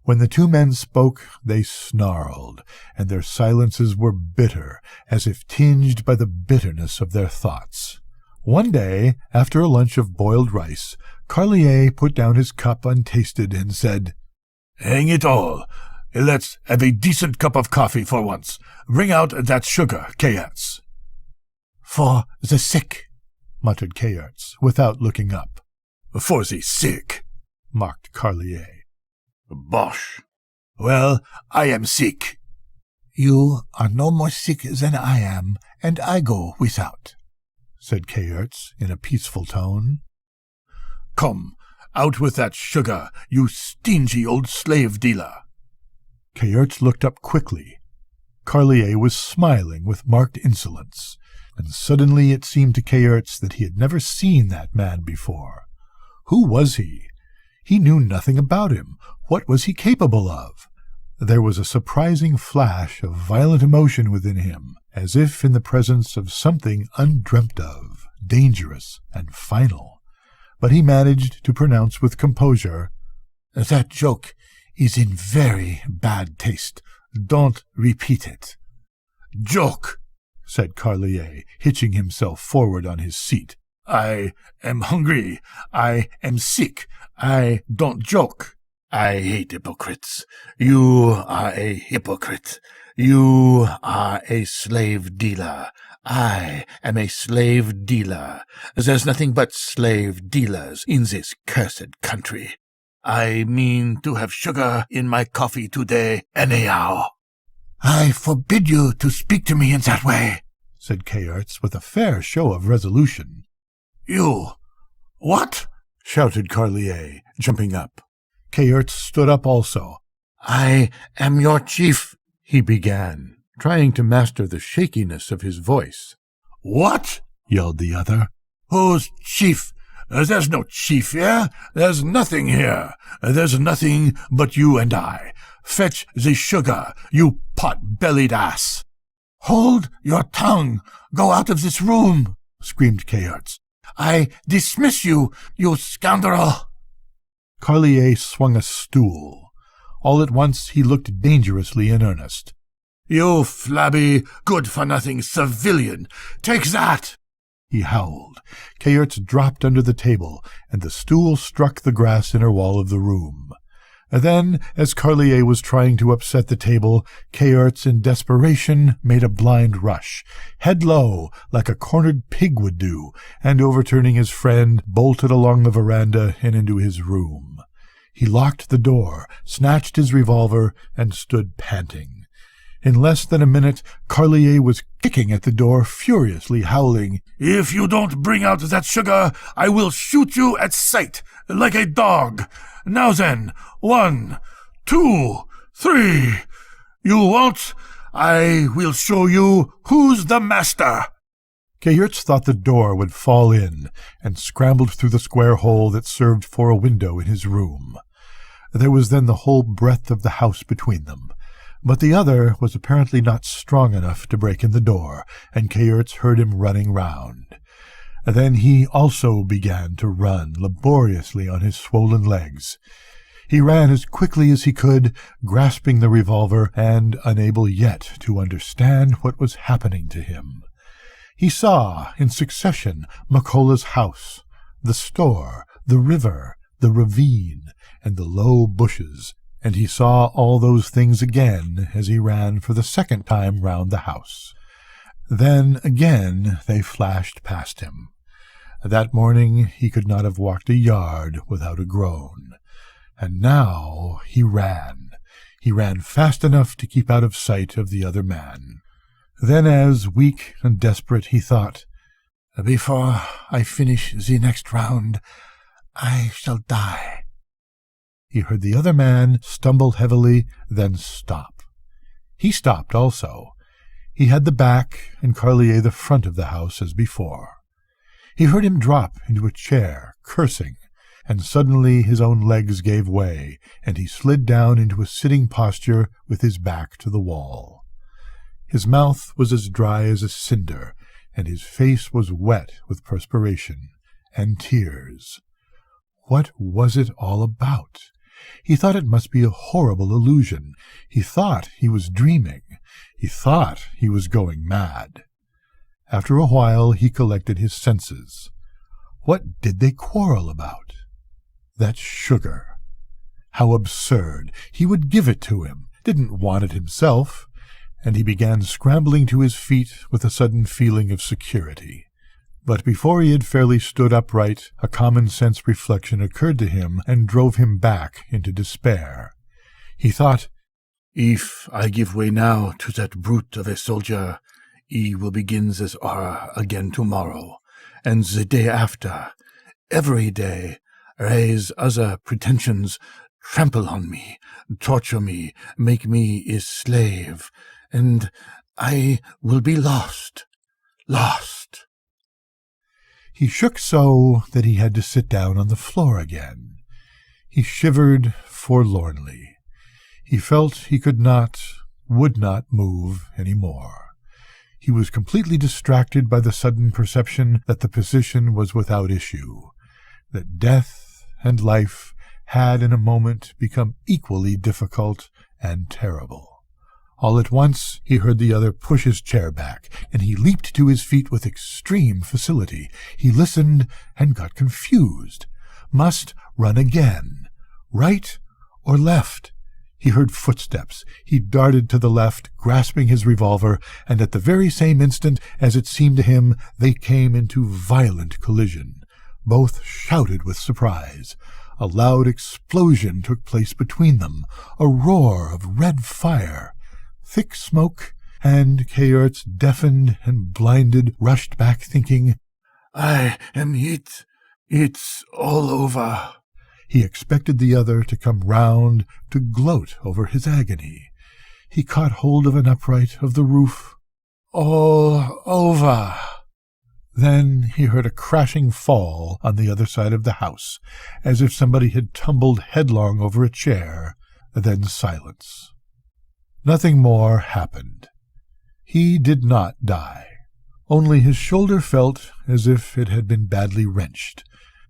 When the two men spoke, they snarled, and their silences were bitter, as if tinged by the bitterness of their thoughts. One day, after a lunch of boiled rice, Carlier put down his cup untasted and said, "Hang it all! Let's have a decent cup of coffee for once. Bring out that sugar, Kayerts." "For the sick," muttered Kayerts, without looking up. "For the sick," mocked Carlier. "Bosh! Well, I am sick." "You are no more sick than I am, and I go without," said Kayerts in a peaceful tone. "Come, out with that sugar, you stingy old slave-dealer." Kayerts looked up quickly. Carlier was smiling with marked insolence, and suddenly it seemed to Kayerts that he had never seen that man before. Who was he? He knew nothing about him. What was he capable of? There was a surprising flash of violent emotion within him, as if in the presence of something undreamt of, dangerous and final. But he managed to pronounce with composure, "That joke is in very bad taste. Don't repeat it." "Joke," said Carlier, hitching himself forward on his seat. "I am hungry. I am sick. I don't joke. I hate hypocrites. You are a hypocrite. You are a slave dealer. I am a slave dealer. There's nothing but slave dealers in this cursed country. I mean to have sugar in my coffee today anyhow." "I forbid you to speak to me in that way," said Kayerts with a fair show of resolution. "You... what?" shouted Carlier, jumping up. Kayerts stood up also. "I am your chief," he began, trying to master the shakiness of his voice. "What?" yelled the other. "Who's chief? There's no chief here. There's nothing here. There's nothing but you and I. Fetch the sugar, you pot-bellied ass." "Hold your tongue. Go out of this room," screamed Kayerts. "I dismiss you, you scoundrel." Carlier swung a stool. All at once he looked dangerously in earnest. "You flabby, good-for-nothing civilian! Take that!" he howled. Kayerts dropped under the table, and the stool struck the grass inner wall of the room. Then, as Carlier was trying to upset the table, Kayerts, in desperation, made a blind rush, head low, like a cornered pig would do, and, overturning his friend, bolted along the veranda and into his room. He locked the door, snatched his revolver, and stood panting. In less than a minute, Carlier was kicking at the door, furiously howling, "If you don't bring out that sugar, I will shoot you at sight, like a dog. Now then, 1, 2, 3. You won't? I will show you who's the master." Kayerts thought the door would fall in, and scrambled through the square hole that served for a window in his room. There was then the whole breadth of the house between them. But the other was apparently not strong enough to break in the door, and Kayerts heard him running round. Then he also began to run laboriously on his swollen legs. He ran as quickly as he could, grasping the revolver, and unable yet to understand what was happening to him. He saw, in succession, Macola's house, the store, the river, the ravine, and the low bushes, and he saw all those things again as he ran for the second time round the house. Then again they flashed past him. That morning he could not have walked a yard without a groan. And now he ran. He ran fast enough to keep out of sight of the other man. Then, as weak and desperate, he thought, "Before I finish the next round, I shall die." He heard the other man stumble heavily, then stop. He stopped also. He had the back and Carlier the front of the house as before. He heard him drop into a chair, cursing, and suddenly his own legs gave way, and he slid down into a sitting posture with his back to the wall. His mouth was as dry as a cinder, and his face was wet with perspiration and tears. What was it all about? He thought it must be a horrible illusion. He thought he was dreaming. He thought he was going mad. After a while he collected his senses. What did they quarrel about? That sugar. How absurd! He would give it to him, didn't want it himself, and he began scrambling to his feet with a sudden feeling of security. But before he had fairly stood upright, a common-sense reflection occurred to him and drove him back into despair. He thought, "If I give way now to that brute of a soldier, he will begin this horror again tomorrow, and the day after. Every day, raise other pretensions, trample on me, torture me, make me his slave, and I will be lost. Lost." He shook so that he had to sit down on the floor again. He shivered forlornly. He felt he would not move any more. He was completely distracted by the sudden perception that the position was without issue, that death and life had in a moment become equally difficult and terrible. All at once he heard the other push his chair back, and he leaped to his feet with extreme facility. He listened and got confused. Must run again. Right or left? He heard footsteps. He darted to the left, grasping his revolver, and at the very same instant, as it seemed to him, they came into violent collision. Both shouted with surprise. A loud explosion took place between them, a roar of red fire. Thick smoke, and Kayerts, deafened and blinded, rushed back, thinking, "I am hit. It's all over." He expected the other to come round to gloat over his agony. He caught hold of an upright of the roof. "All over." Then he heard a crashing fall on the other side of the house, as if somebody had tumbled headlong over a chair, then silence. Nothing more happened. He did not die. Only his shoulder felt as if it had been badly wrenched,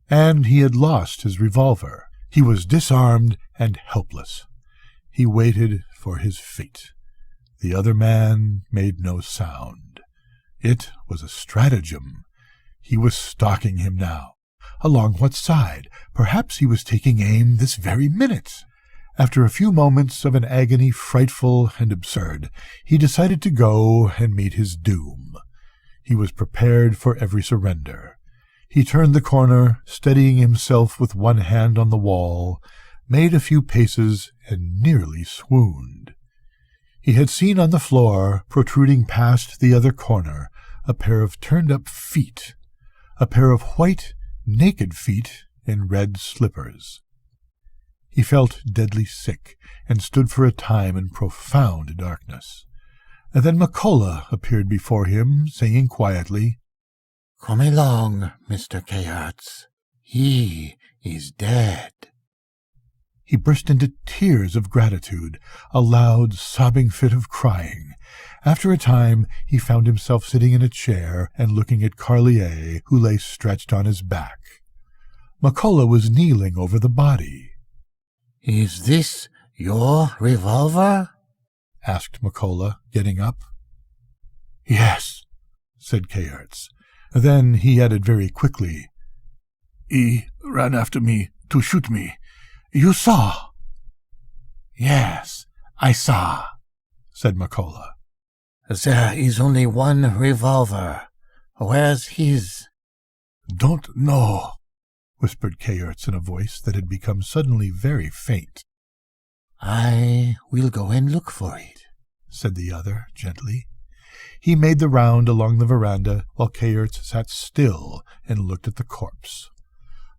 and he had lost his revolver. He was disarmed and helpless. He waited for his fate. The other man made no sound. It was a stratagem. He was stalking him now. Along what side? Perhaps he was taking aim this very minute. After a few moments of an agony frightful and absurd, he decided to go and meet his doom. He was prepared for every surrender. He turned the corner, steadying himself with one hand on the wall, made a few paces, and nearly swooned. He had seen on the floor, protruding past the other corner, a pair of turned-up feet, a pair of white, naked feet in red slippers. He felt deadly sick, and stood for a time in profound darkness. And then Makola appeared before him, saying quietly, "Come along, Mr. Kayerts. He is dead." He burst into tears of gratitude, a loud, sobbing fit of crying. After a time he found himself sitting in a chair and looking at Carlier, who lay stretched on his back. Makola was kneeling over the body. "Is this your revolver?" asked Makola, getting up. "Yes," said Kayerts. Then he added very quickly, "He ran after me to shoot me. You saw?" "Yes, I saw," said Makola. "There is only one revolver. Where's his?" "Don't know," whispered Kayerts in a voice that had become suddenly very faint. "I will go and look for it," said the other gently. He made the round along the veranda while Kayerts sat still and looked at the corpse.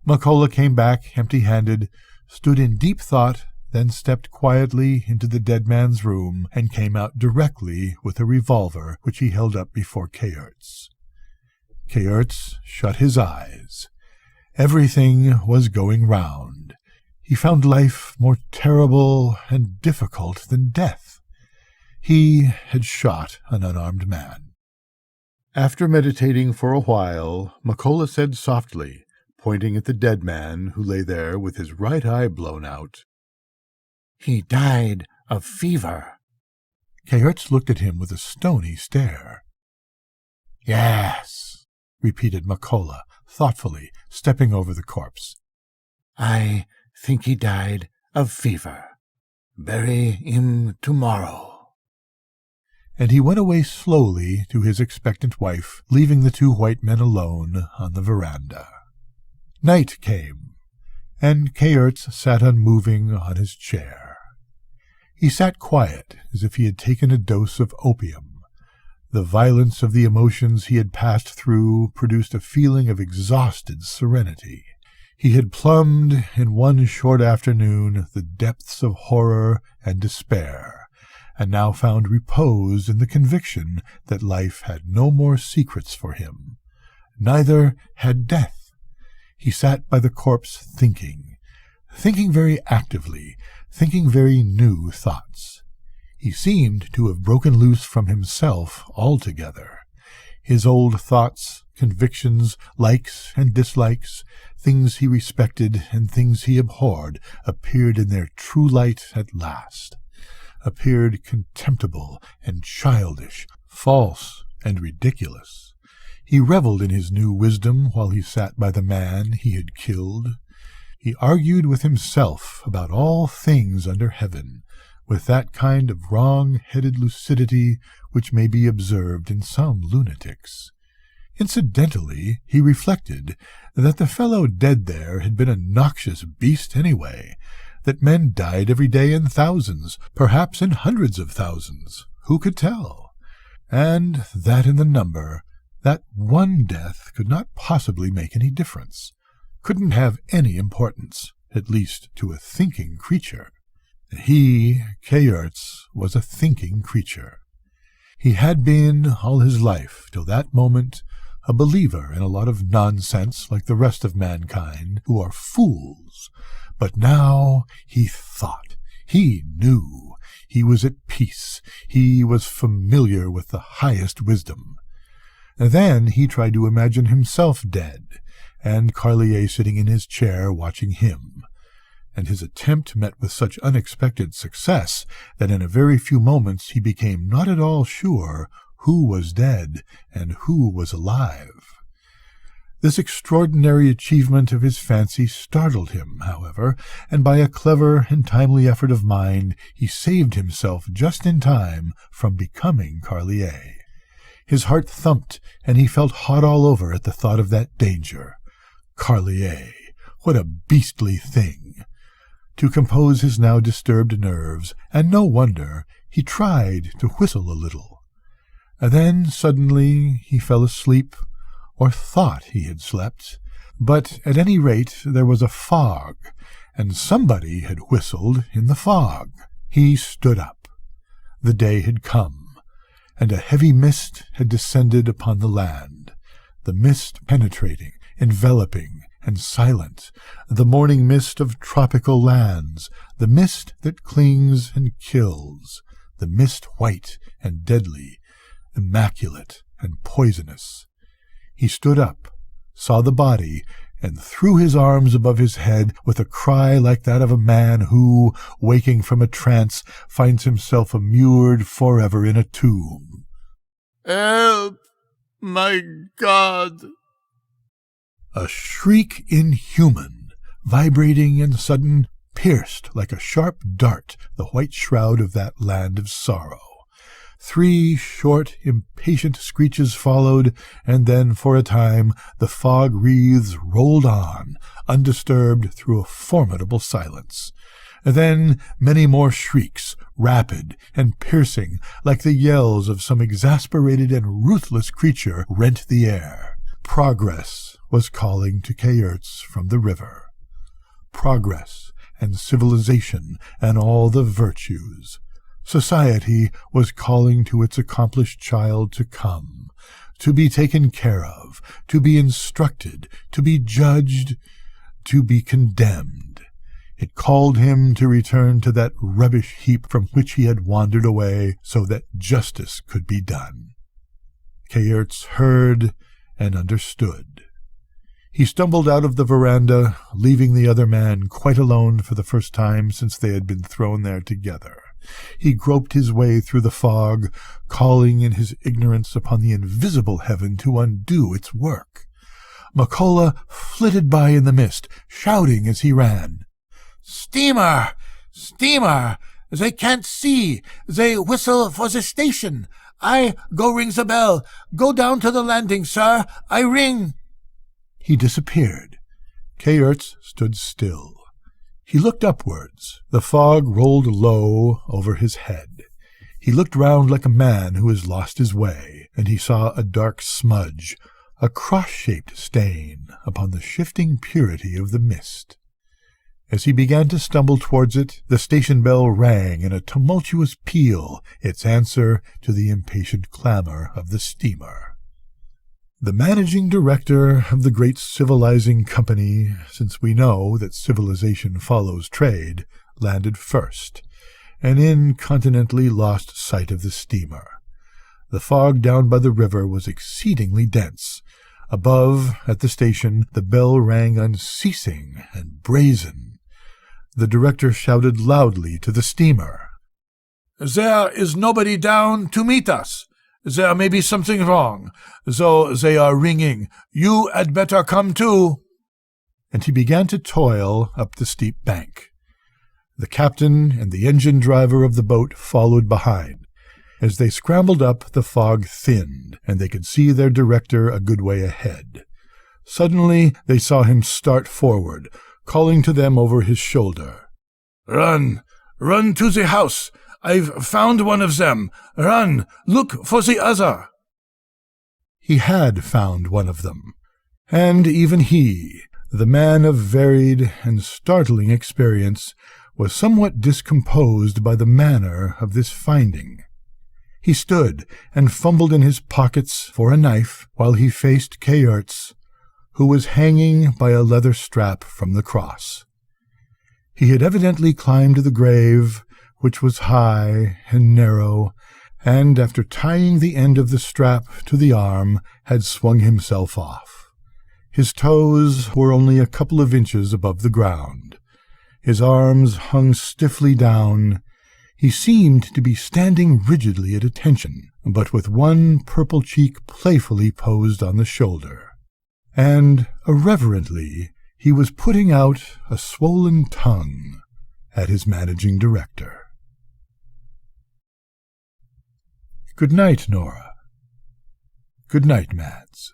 Makola came back empty-handed, stood in deep thought, then stepped quietly into the dead man's room and came out directly with a revolver which he held up before Kayerts. Kayerts shut his eyes. Everything was going round. He found life more terrible and difficult than death. He had shot an unarmed man. After meditating for a while, Makola said softly, pointing at the dead man who lay there with his right eye blown out, "He died of fever." Kayerts looked at him with a stony stare. "Yes," repeated Makola, thoughtfully, stepping over the corpse. "I think he died of fever. Bury him tomorrow." And he went away slowly to his expectant wife, leaving the two white men alone on the veranda. Night came, and Kayerts sat unmoving on his chair. He sat quiet, as if he had taken a dose of opium. The violence of the emotions he had passed through produced a feeling of exhausted serenity. He had plumbed in one short afternoon the depths of horror and despair, and now found repose in the conviction that life had no more secrets for him. Neither had death. He sat by the corpse thinking thinking very actively, thinking very new thoughts. He seemed to have broken loose from himself altogether. His old thoughts, convictions, likes and dislikes, things he respected and things he abhorred, appeared in their true light at last, appeared contemptible and childish, false and ridiculous. He revelled in his new wisdom while he sat by the man he had killed. He argued with himself about all things under heaven, with that kind of wrong-headed lucidity which may be observed in some lunatics. Incidentally, he reflected that the fellow dead there had been a noxious beast anyway, that men died every day in thousands, perhaps in hundreds of thousands, who could tell? And that in the number, that one death could not possibly make any difference, couldn't have any importance, at least to a thinking creature. He, Kayerts, was a thinking creature. He had been, all his life, till that moment, a believer in a lot of nonsense like the rest of mankind, who are fools. But now he thought, he knew, he was at peace, he was familiar with the highest wisdom. Then he tried to imagine himself dead, and Carlier sitting in his chair watching him. And his attempt met with such unexpected success that in a very few moments he became not at all sure who was dead and who was alive. This extraordinary achievement of his fancy startled him, however, and by a clever and timely effort of mind he saved himself just in time from becoming Carlier. His heart thumped, and he felt hot all over at the thought of that danger. Carlier! What a beastly thing! To compose his now disturbed nerves, and no wonder, he tried to whistle a little. And then suddenly he fell asleep, or thought he had slept, but at any rate there was a fog, and somebody had whistled in the fog. He stood up. The day had come, and a heavy mist had descended upon the land, the mist penetrating, enveloping, and silent, the morning mist of tropical lands, the mist that clings and kills, the mist white and deadly, immaculate and poisonous. He stood up, saw the body, and threw his arms above his head with a cry like that of a man who, waking from a trance, finds himself immured forever in a tomb. "Help! My God!" A shriek inhuman, vibrating and sudden, pierced like a sharp dart the white shroud of that land of sorrow. 3 short, impatient screeches followed, and then, for a time, the fog wreaths rolled on, undisturbed through a formidable silence. Then many more shrieks, rapid and piercing, like the yells of some exasperated and ruthless creature, rent the air. Progress was calling to Kayerts from the river. Progress and civilization and all the virtues. Society was calling to its accomplished child to come, to be taken care of, to be instructed, to be judged, to be condemned. It called him to return to that rubbish heap from which he had wandered away, so that justice could be done. Kayerts heard and understood. He stumbled out of the veranda, leaving the other man quite alone for the first time since they had been thrown there together. He groped his way through the fog, calling in his ignorance upon the invisible heaven to undo its work. Macola flitted by in the mist, shouting as he ran. "Steamer! Steamer! They can't see! They whistle for the station! I go ring the bell! Go down to the landing, sir! I ring!" He disappeared. Kayerts stood still. He looked upwards. The fog rolled low over his head. He looked round like a man who has lost his way, and he saw a dark smudge, a cross-shaped stain upon the shifting purity of the mist. As he began to stumble towards it, the station bell rang in a tumultuous peal, its answer to the impatient clamour of the steamer. The managing director of the great civilizing company, since we know that civilization follows trade, landed first, and incontinently lost sight of the steamer. The fog down by the river was exceedingly dense. Above, at the station, the bell rang unceasing and brazen. The director shouted loudly to the steamer, "There is nobody down to meet us. There may be something wrong, though they are ringing. You had better come too." And he began to toil up the steep bank. The captain and the engine driver of the boat followed behind. As they scrambled up, the fog thinned, and they could see their director a good way ahead. Suddenly they saw him start forward, calling to them over his shoulder. "Run! Run to the house! I've found one of them! Run! Look for the other!" He had found one of them, and even he, the man of varied and startling experience, was somewhat discomposed by the manner of this finding. He stood and fumbled in his pockets for a knife while he faced Kayerts, who was hanging by a leather strap from the cross. He had evidently climbed the grave, which was high and narrow, and after tying the end of the strap to the arm, had swung himself off. His toes were only a couple of inches above the ground. His arms hung stiffly down. He seemed to be standing rigidly at attention, but with one purple cheek playfully posed on the shoulder. And, irreverently, he was putting out a swollen tongue at his managing director. Good night, Nora. Good night, Mads.